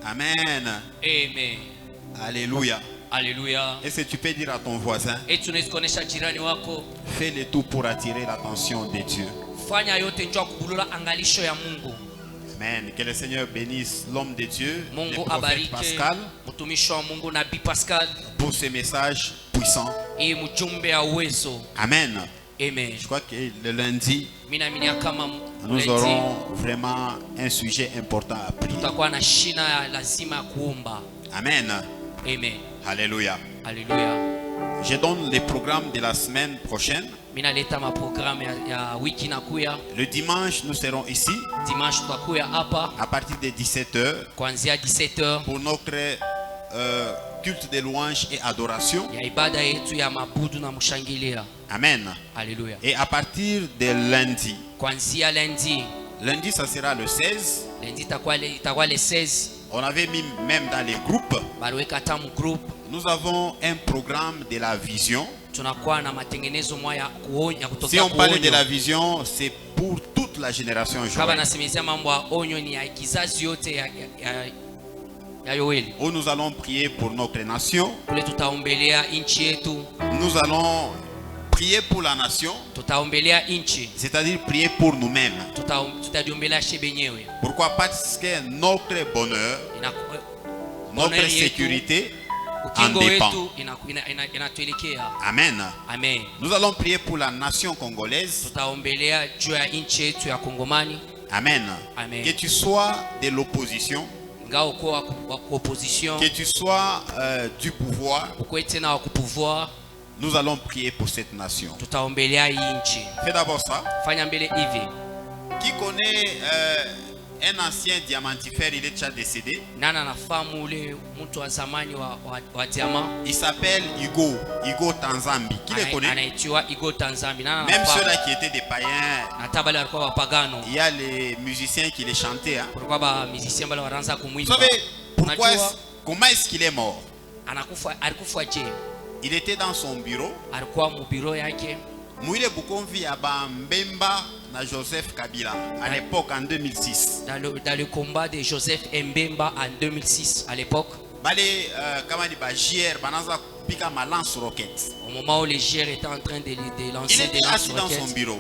Amen. Amen. Alléluia. Alléluia. Est-ce que tu peux dire à ton voisin, fais le tout pour attirer l'attention de Dieu. Amen. Que le Seigneur bénisse l'homme de Dieu, le prophète Pascal, pour ce message puissant. Amen. Amen. Je crois que le lundi, nous aurons vraiment un sujet important à prier. Amen. Amen. Alléluia. Alléluia. Je donne les programmes de la semaine prochaine. Le dimanche, nous serons ici à partir de 17h pour notre culte de louange et adoration. Amen. Alléluia. Et à partir de lundi, lundi ça sera le 16. On avait mis même dans les groupes. Nous avons un programme de la vision. Si on parle de la vision, c'est pour toute la génération Joël. Où nous allons prier pour notre nation. Nous allons prier pour la nation, c'est-à-dire prier pour nous-mêmes. Pourquoi? Parce que notre bonheur, notre sécurité en dépend. Amen. Amen. Nous allons prier pour la nation congolaise. Amen. Amen. Que tu sois de l'opposition, que tu sois du pouvoir, nous allons prier pour cette nation. Fais d'abord ça. Qui connaît un ancien diamantifère, il est déjà décédé. Il s'appelle Igo Tanzambi. Qui le connaît? Même ceux-là qui étaient des païens, il y a les musiciens qui les chantaient. Hein? Vous savez pourquoi comment est-ce qu'il est mort? Il était dans son bureau. Mouile Bukonvi Aba Mbemba na Joseph Kabila à l'époque en 2006. Dans le combat de Joseph Mbemba en 2006 à l'époque. Au moment où les GR étaient en train de lancer des lance-roquettes, dans son bureau.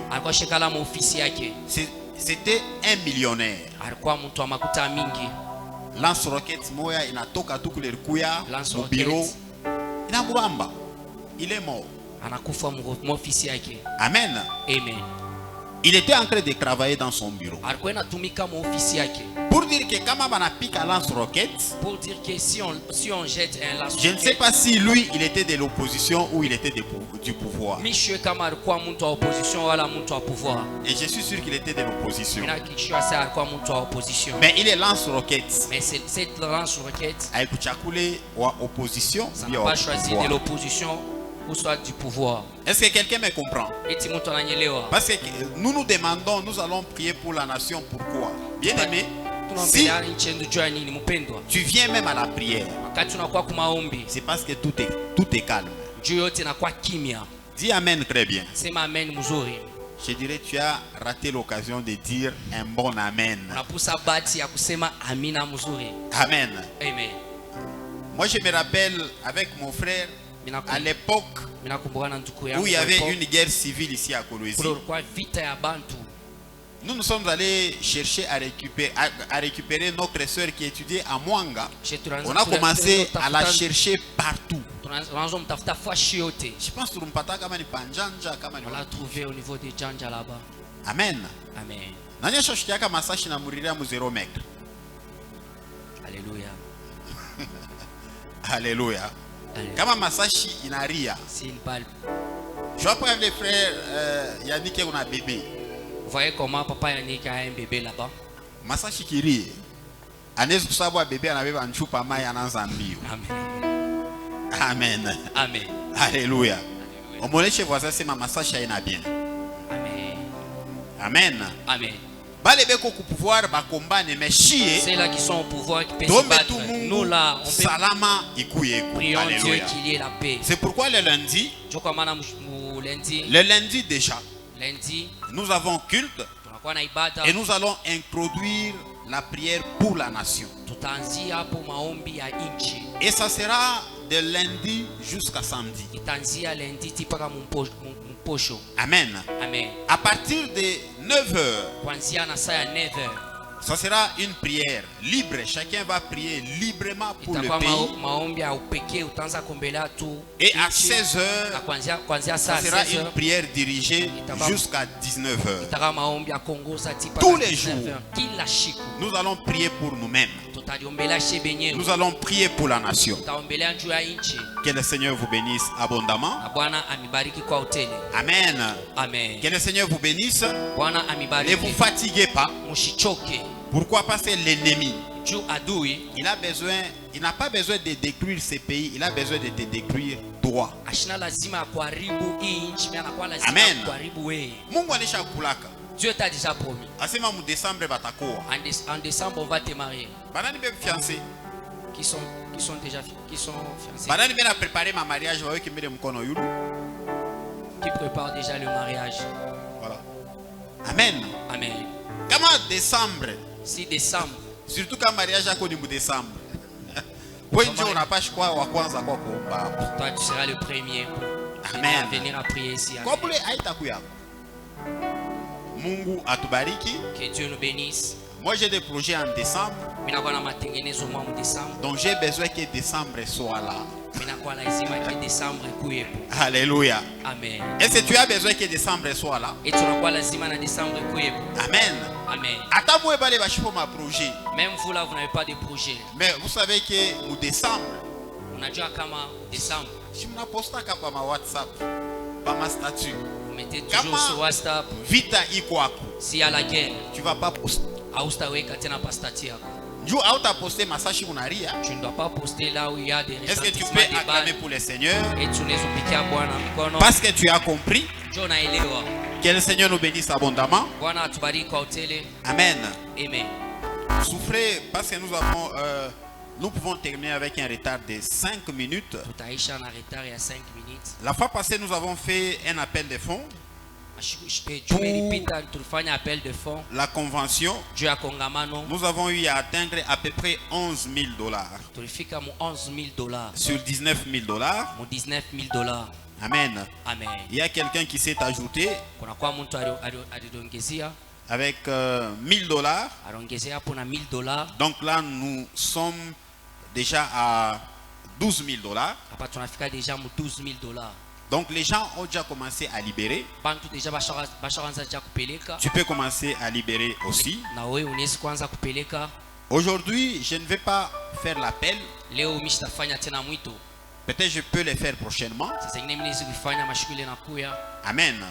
C'était un millionnaire. Lance-roquettes moya inatoka tu kule kuya au bureau. Il est mort. Amen. Amen. Il était en train de travailler dans son bureau. Pour dire que quand on a piqué à lance-roquette, pour dire que si on jette un lance-roquette, je ne sais pas si lui il était de l'opposition ou il était du pouvoir. Et je suis sûr qu'il était de l'opposition. Mais il est lance-roquette. Mais cette lance-roquette, opposition, ça n'a pas choisi de l'opposition ou soit du pouvoir. Est-ce que quelqu'un me comprend? Parce que nous nous demandons, nous allons prier pour la nation. Pourquoi? Bien aimé, si tu viens même à la prière, c'est parce que tout est calme. Dis amen très bien. Je dirais tu as raté l'occasion de dire un bon amen. Amen. Amen. Moi je me rappelle avec mon frère à l'époque où il y avait une guerre civile ici à Kolwezi. Nous sommes allés chercher à récupérer notre soeur qui étudiait à Mwanga. On a commencé à la chercher partout. Je pense que on l'a trouvé au niveau de Janja là-bas. Amen. Amen. Alléluia. Alléluia. Kama masashi inaria. C'est une balle. Je vois pas les frères Yannick on a bébé. Vous voyez comment papa Yannick a un bébé là-bas? Masashi kiri. Anaweza kusabwa bébé anabeba nchupa mai anaanza mbio. Amen. Amen. Amen. Alléluia. Omoneshe voisin sema masashi ina bien. Amen. Amen. Amen. C'est là qui sont au pouvoir qui peuvent se battre. Nous là, on peut prions Dieu qu'il y ait la paix. C'est pourquoi le lundi déjà, nous avons culte et nous allons introduire la prière pour la nation. Et ça sera de lundi jusqu'à samedi. Amen. Amen. À partir de 9h, ça sera une prière libre. Chacun va prier librement pour le pays. Et à 16h, ça sera une prière dirigée jusqu'à 19h. Tous les jours, nous allons prier pour nous-mêmes. Nous allons prier pour la nation. Que le Seigneur vous bénisse abondamment. Amen. Amen. Que le Seigneur vous bénisse. Ne vous fatiguez pas. Pourquoi? Parce que l'ennemi, il n'a pas besoin de détruire ces pays, il a besoin de te détruire toi. Amen. Dieu t'a déjà promis. En décembre, on va te marier. Qui sont fiancés. Qui prépare déjà le mariage. Voilà. Amen. Amen. Comment décembre? Si décembre. Surtout quand mariage a connu décembre. Toi tu seras le premier pour venir à prier ici. Mungu atubariki. Que Dieu nous bénisse. Moi j'ai des projets en décembre. Donc j'ai besoin que décembre soit là. Alléluia. Amen. Est-ce que tu as besoin que décembre soit là? Amen. Amen. Même vous là, vous n'avez pas de projet. Mais vous savez que au décembre, je me poste à WhatsApp, pas ma statue. Vous mettez toujours sur WhatsApp. Vita s'il y a la guerre, tu vas pas poster. Tu ne dois pas poster là où il y a des retentissements. Est-ce que tu peux acclamer pour le Seigneur? Parce que tu as compris. Que le Seigneur nous bénisse abondamment. Amen. Amen. Souffrez parce que nous pouvons terminer avec un retard de 5 minutes. La fois passée, nous avons fait un appel de fonds. La convention, nous avons eu à atteindre à peu près $11,000 sur $19,000. Amen. Amen. Il y a quelqu'un qui s'est ajouté avec $1,000. Donc là, nous sommes déjà à $12,000. Donc les gens ont déjà commencé à libérer. Tu peux commencer à libérer aussi. Aujourd'hui, je ne vais pas faire l'appel. Peut-être je peux le faire prochainement. Amen.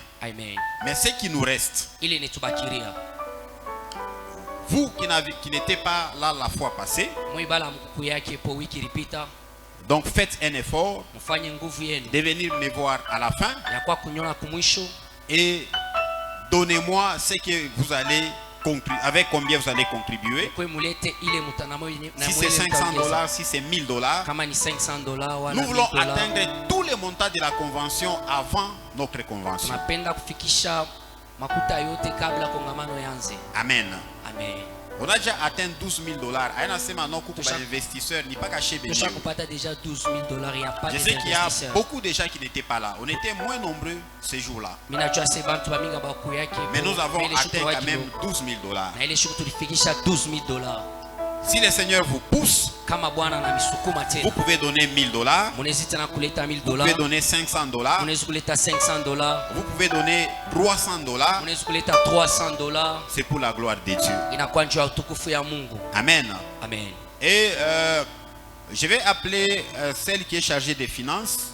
Mais ce qui nous reste, vous qui n'étiez pas là la fois passée, donc faites un effort de venir me voir à la fin et donnez-moi ce que vous allez avec combien vous allez contribuer. Si c'est $500, si c'est $1000, nous voulons atteindre tous les montants de la convention avant notre convention. Amen. On a déjà atteint $12,000. Je sais qu'il y a beaucoup de gens qui n'étaient pas là. On était moins nombreux ces jours-là. Mais nous avons atteint quand même $12,000. Si le Seigneur vous pousse, vous pouvez donner $1000. Vous pouvez donner $500. Vous pouvez donner $300. C'est pour la gloire de Dieu. Amen. Et je vais appeler celle qui est chargée des finances.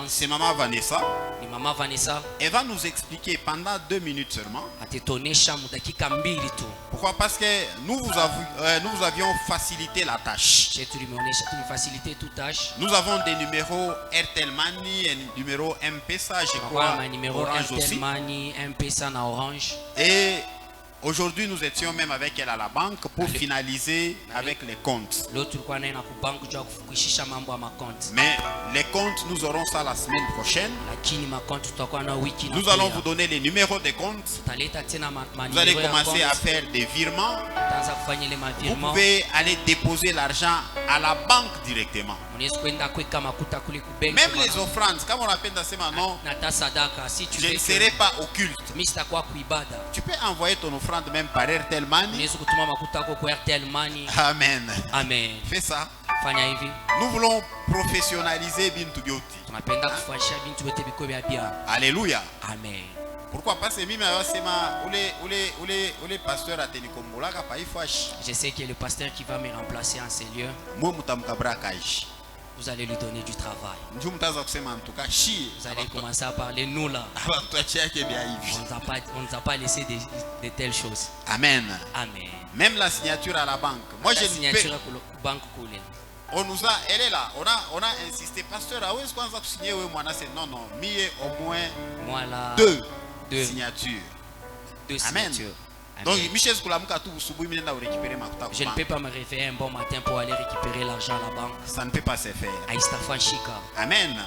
C'est Maman Vanessa. Elle va nous expliquer pendant 2 minutes seulement. Pourquoi? Parce que nous vous avions facilité la tâche. Nous avons des numéros Airtel Money et numéro M-Pesa, je crois, Orange aussi. Et aujourd'hui, nous étions même avec elle à la banque pour finaliser avec les comptes. Mais les comptes, nous aurons ça la semaine prochaine. Nous allons vous donner les numéros des comptes. Vous allez commencer à faire des virements. Vous pouvez aller déposer l'argent à la banque directement. Même les offrandes, comme on appelle dans ces moments, je ne serai pas occulte. Tu peux envoyer ton offrande même par Airtel Money. Amen. Fais ça. Nous voulons professionnaliser Bintu Bioti. Alléluia. Amen. Pourquoi? Parce que les pasteurs à Tenikombola. Je sais que le pasteur qui va me remplacer en ces lieux, vous allez lui donner du travail. Vous allez commencer à parler nous là. On ne a pas laissé de telles choses. Amen. Même la signature à la banque. Moi, je ne peux. On nous a, elle est là. On a insisté, pasteur, est-ce qu'on a signé? Non, au moins 2 signatures. Amen. Donc, Michel je ne peux pas me réveiller un bon matin pour aller récupérer l'argent à la banque. Ça ne peut pas se faire. Amen.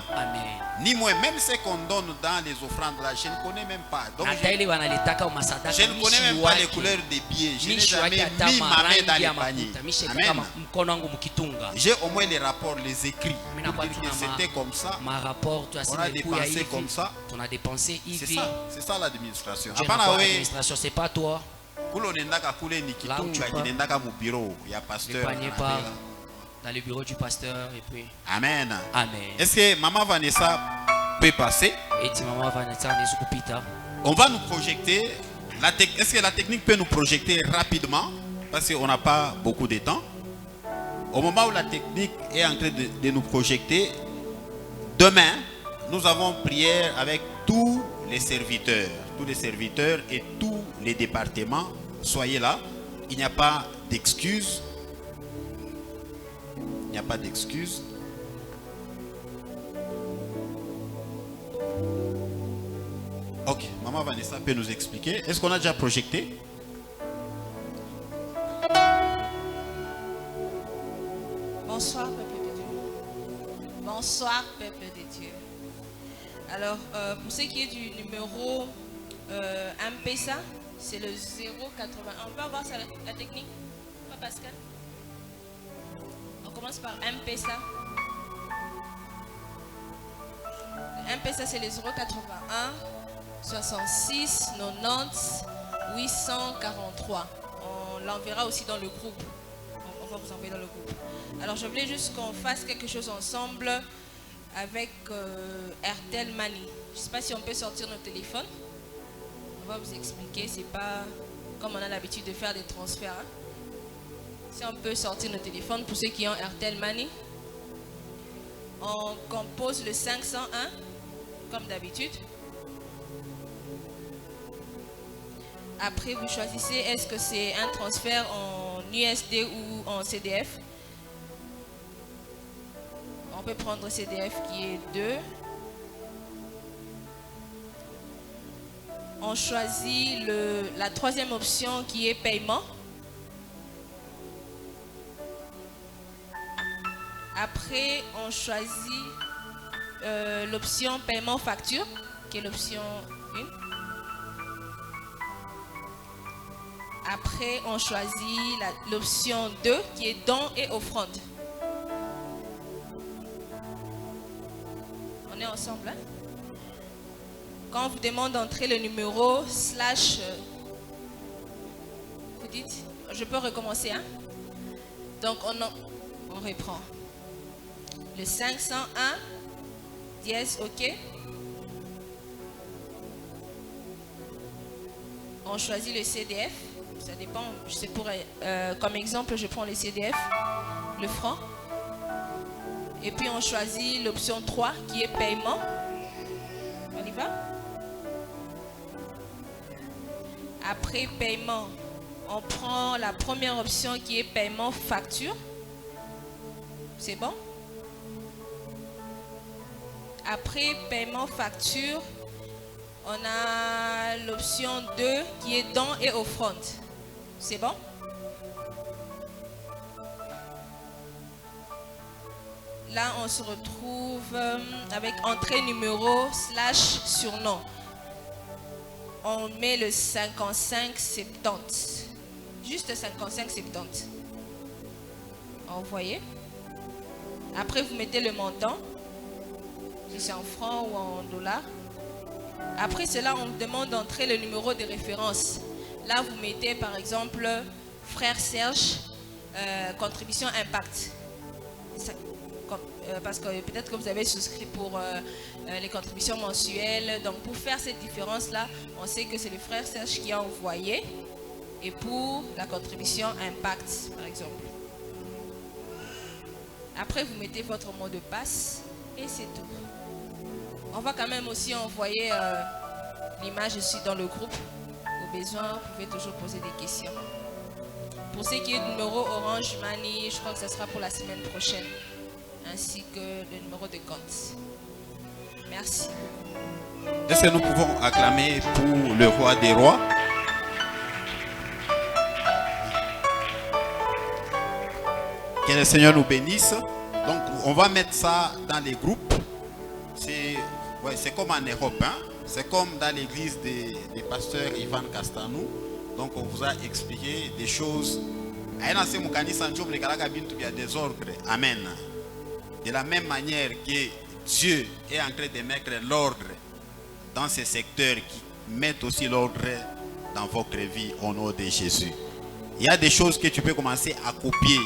Ni moi, même ce qu'on donne dans les offrandes là, je ne connais même pas. Donc, je ne connais même pas les couleurs des billets. Je n'ai jamais mis ma main dans les paniers. Amen. J'ai au moins les rapports, les écrits. Pour dire que c'était comme ça. On a dépensé comme ça. C'est ça l'administration. L'administration, c'est pas toi. Là où tu vas, dans le bureau du pasteur et puis. Amen. Est-ce que Maman Vanessa peut passer? On va nous projeter. Est-ce que la technique peut nous projeter rapidement? Parce qu'on n'a pas beaucoup de temps. Au moment où la technique est en train de nous projeter, demain, nous avons prière avec tous les serviteurs et tous les départements. Soyez là. Il n'y a pas d'excuses. Ok, Maman Vanessa peut nous expliquer. Est-ce qu'on a déjà projeté? Bonsoir, peuple de Dieu. Bonsoir, peuple de Dieu. Alors, pour ce qui est du numéro M-Pesa, c'est le 081. On peut avoir ça, la technique, pas Pascal? On commence par M-Pesa. M-Pesa, c'est le 081 66 90 843. On l'enverra aussi dans le groupe. On va vous envoyer dans le groupe. Alors, je voulais juste qu'on fasse quelque chose ensemble. avec Airtel Money. Je ne sais pas si on peut sortir nos téléphones. On va vous expliquer, c'est pas comme on a l'habitude de faire des transferts. Hein. Si on peut sortir nos téléphones pour ceux qui ont Airtel Money, on compose le 501 comme d'habitude. Après, vous choisissez est-ce que c'est un transfert en USD ou en CDF. On peut prendre CDF qui est 2. On choisit la troisième option qui est paiement. Après, on choisit l'option paiement facture, qui est l'option 1. Après, on choisit l'option 2, qui est don et offrande. On est ensemble, hein? Quand on vous demande d'entrer le numéro /, vous dites, je peux recommencer, hein? Donc, on reprend. Le 501, dièse, OK. On choisit le CDF. Ça dépend, c'est pour, comme exemple, je prends le CDF, le franc. Et puis on choisit l'option 3 qui est paiement. On y va? Après paiement, on prend la première option qui est paiement facture. C'est bon? Après paiement facture, on a l'option 2 qui est don et offrande. C'est bon? Là, on se retrouve avec entrée numéro / surnom. On met le 5570. Juste 5570. Envoyez. Après, vous mettez le montant. Si c'est en francs ou en dollars. Après cela, on vous demande d'entrer le numéro de référence. Là, vous mettez par exemple Frère Serge, contribution impact. Parce que peut-être que vous avez souscrit pour les contributions mensuelles. Donc, pour faire cette différence-là, on sait que c'est le Frère Serge qui a envoyé. Et pour la contribution impact, par exemple. Après, vous mettez votre mot de passe et c'est tout. On va quand même aussi envoyer l'image ici dans le groupe. Au besoin, vous pouvez toujours poser des questions. Pour ce qui est du numéro Orange Money, je crois que ce sera pour la semaine prochaine. Ainsi que le numéro de compte. Merci. Est-ce que nous pouvons acclamer pour le roi des rois? Que le Seigneur nous bénisse. Donc, on va mettre ça dans les groupes. C'est comme en Europe, hein? C'est comme dans l'église des pasteurs Ivan Castanou. Donc on vous a expliqué des choses. Amen. De la même manière que Dieu est en train de mettre l'ordre dans ces secteurs qui mettent aussi l'ordre dans votre vie au nom de Jésus. Il y a des choses que tu peux commencer à copier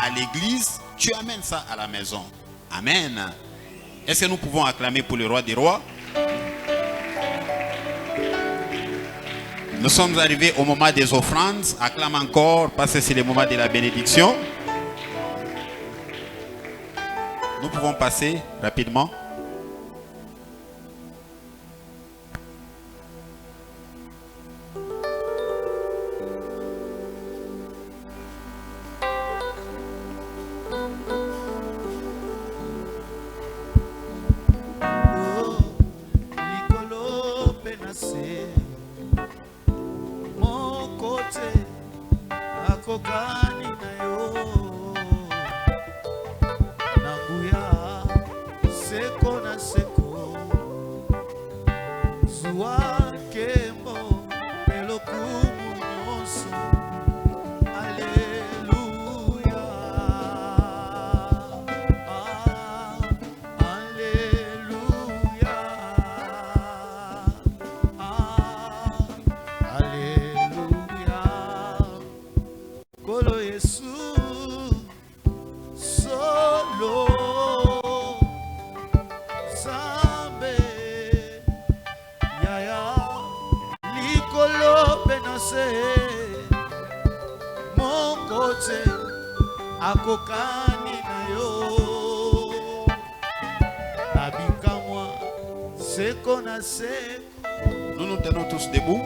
à l'église, tu amènes ça à la maison. Amen. Est-ce que nous pouvons acclamer pour le roi des rois? Nous sommes arrivés au moment des offrandes. Acclame encore parce que c'est le moment de la bénédiction. Nous pouvons passer rapidement. te akokani na yo nabika moi seko na seko. Nous nous tenons tous debout.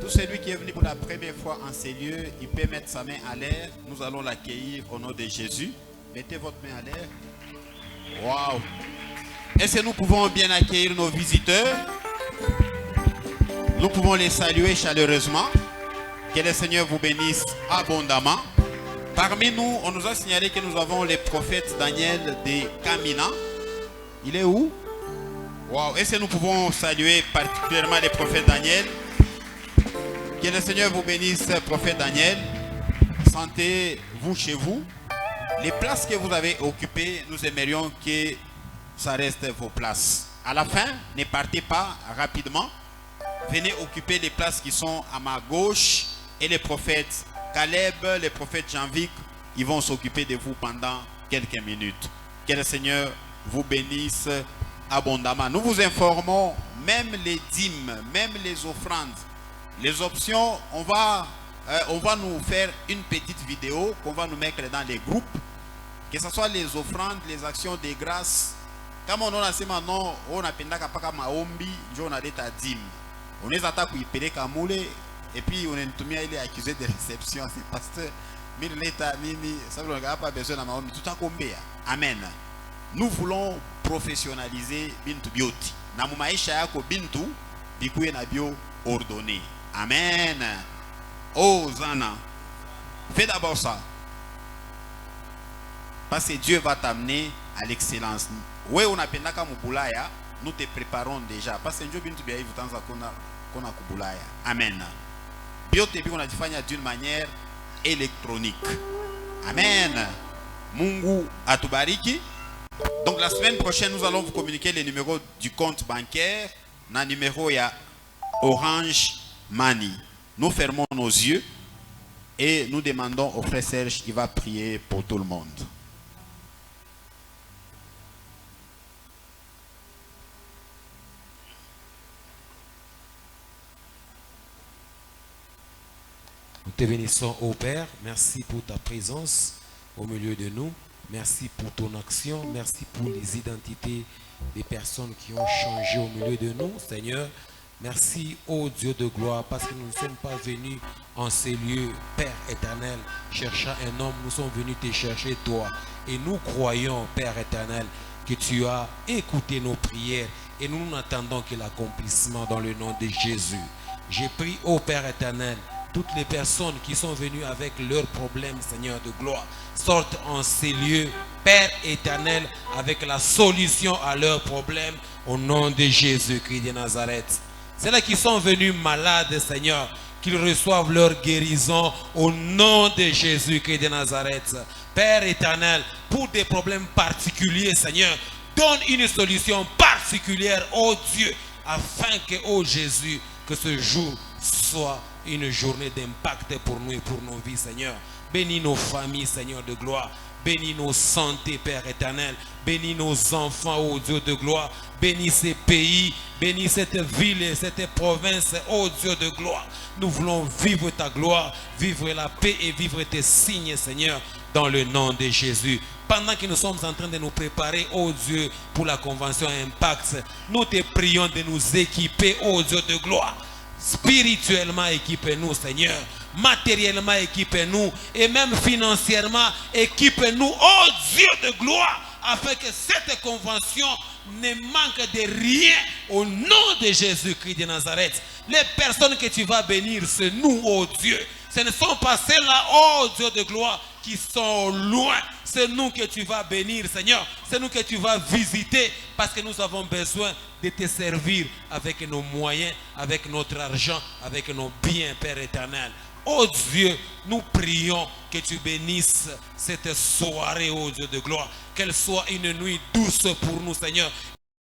Tout celui qui est venu pour la première fois en ces lieux, il peut mettre sa main à l'air. Nous allons l'accueillir au nom de Jésus. Mettez votre main à l'air. Waouh! Est-ce que nous pouvons bien accueillir nos visiteurs? Nous pouvons les saluer chaleureusement. Que le Seigneur vous bénisse abondamment. Parmi nous, on nous a signalé que nous avons le prophète Daniel de Kamina. Il est où? Waouh! Est-ce que nous pouvons saluer particulièrement le prophète Daniel? Que le Seigneur vous bénisse, prophète Daniel. Sentez-vous chez vous. Les places que vous avez occupées, nous aimerions que ça reste vos places. À la fin, ne partez pas rapidement. Venez occuper les places qui sont à ma gauche. Et les prophètes Caleb, les prophètes Jean-Vic, ils vont s'occuper de vous pendant quelques minutes. Que le Seigneur vous bénisse abondamment. Nous vous informons, même les dîmes, même les offrandes, les options, on va nous faire une petite vidéo qu'on va nous mettre dans les groupes. Que ce soit les offrandes, les actions de grâce. Comme on a dit maintenant, on a pendaka paka maombi, on a d'état dîme. On est attaqué pour y kamoule et puis on est tout mis à accusé de réception. C'est pasteur. Mais l'état nini, ça veut dire pas besoin de maombi. Tout à combien? Amen. Nous voulons professionnaliser Bintu Bioti. Na mumaisha yako Bintu bikuye na bio ordonné. Amen. Oh Zana, fais d'abord ça. Parce que Dieu va t'amener à l'excellence. Oui, on a pendaka mubulaya, nous te préparons déjà. Parce que Dieu Bintu Biaï vous tanza kona kubulaya. Amen. Biote bi on a défini d'une manière électronique. Amen. Mungu atubariki. Donc la semaine prochaine, nous allons vous communiquer les numéros du compte bancaire. Na numéro ya Orange Money. Nous fermons nos yeux et nous demandons au frère Serge, il va prier pour tout le monde. Nous te bénissons, ô Père. Merci pour ta présence au milieu de nous. Merci pour ton action. Merci pour les identités des personnes qui ont changé au milieu de nous, Seigneur. Merci, ô Dieu de gloire, parce que nous ne sommes pas venus en ces lieux, Père éternel, cherchant un homme. Nous sommes venus te chercher, toi. Et nous croyons, Père éternel, que tu as écouté nos prières. Et nous n'attendons que l'accomplissement dans le nom de Jésus. J'ai pris, ô Père éternel, toutes les personnes qui sont venues avec leurs problèmes, Seigneur de gloire, sortent en ces lieux, Père éternel, avec la solution à leurs problèmes, au nom de Jésus-Christ de Nazareth. C'est là qui sont venus malades, Seigneur, qu'ils reçoivent leur guérison au nom de Jésus-Christ de Nazareth. Père éternel, pour des problèmes particuliers, Seigneur, donne une solution particulière, ô Dieu, afin que, ô Jésus, que ce jour soit une journée d'impact pour nous et pour nos vies, Seigneur. Bénis nos familles, Seigneur de gloire. Bénis nos santé, Père éternel. Bénis nos enfants, ô Dieu de gloire. Bénis ces pays. Bénis cette ville et cette province, ô Dieu de gloire. Nous voulons vivre ta gloire, vivre la paix et vivre tes signes, Seigneur, dans le nom de Jésus. Pendant que nous sommes en train de nous préparer, ô Dieu, pour la convention Impact, nous te prions de nous équiper, ô Dieu de gloire. Spirituellement, équipez-nous, Seigneur. Matériellement, équipez-nous. Et même financièrement, équipez-nous, ô Dieu de gloire, afin que cette convention ne manque de rien au nom de Jésus-Christ de Nazareth. Les personnes que tu vas bénir, c'est nous, ô Dieu. Ce ne sont pas celles-là, ô Dieu de gloire, qui sont loin. C'est nous que tu vas bénir, Seigneur. C'est nous que tu vas visiter, parce que nous avons besoin de te servir avec nos moyens, avec notre argent, avec nos biens, Père éternel. Oh Dieu, nous prions que tu bénisses cette soirée, oh Dieu de gloire. Qu'elle soit une nuit douce pour nous, Seigneur.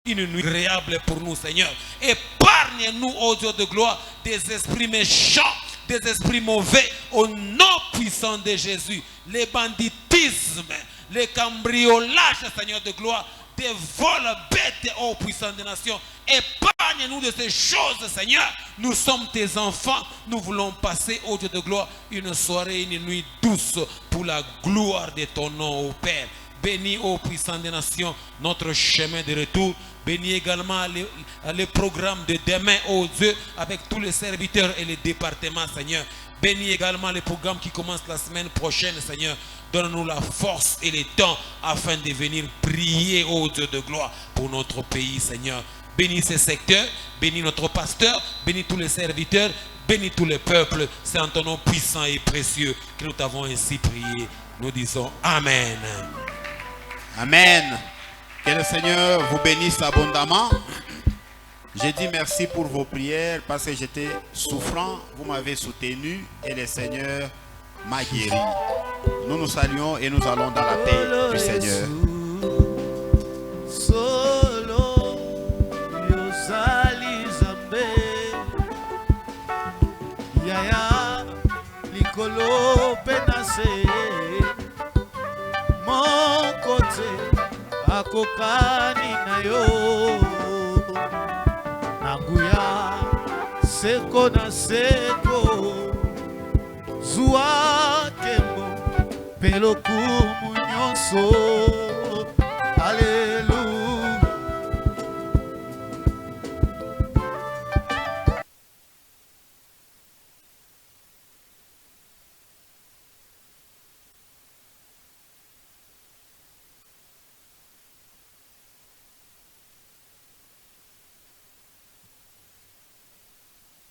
Une nuit agréable pour nous, Seigneur. Épargne-nous, oh Dieu de gloire, des esprits méchants, des esprits mauvais, au nom puissant de Jésus. Les banditismes, les cambriolages, Seigneur de gloire, des vols bêtes, ô puissant des nations. Épargne Éloigne-nous de ces choses, Seigneur. Nous sommes tes enfants. Nous voulons passer au Dieu de gloire une soirée, une nuit douce pour la gloire de ton nom, ô Père. Bénis, ô puissant des nations, notre chemin de retour. Bénis également les programmes de demain, ô Dieu, avec tous les serviteurs et les départements, Seigneur. Bénis également les programmes qui commencent la semaine prochaine, Seigneur. Donne-nous la force et le temps afin de venir prier, ô Dieu de gloire, pour notre pays, Seigneur. Bénis ces secteurs, bénis notre pasteur, bénis tous les serviteurs, bénis tous les peuples. C'est en ton nom puissant et précieux que nous t'avons ainsi prié. Nous disons Amen. Amen. Que le Seigneur vous bénisse abondamment. J'ai dit merci pour vos prières parce que j'étais souffrant. Vous m'avez soutenu et le Seigneur m'a guéri. Nous nous saluons et nous allons dans la paix du Seigneur. Solo yosali zambe yaya likolo penase mon côté akokani na yo naguya seko na seko zua kembo pelokumu nyonso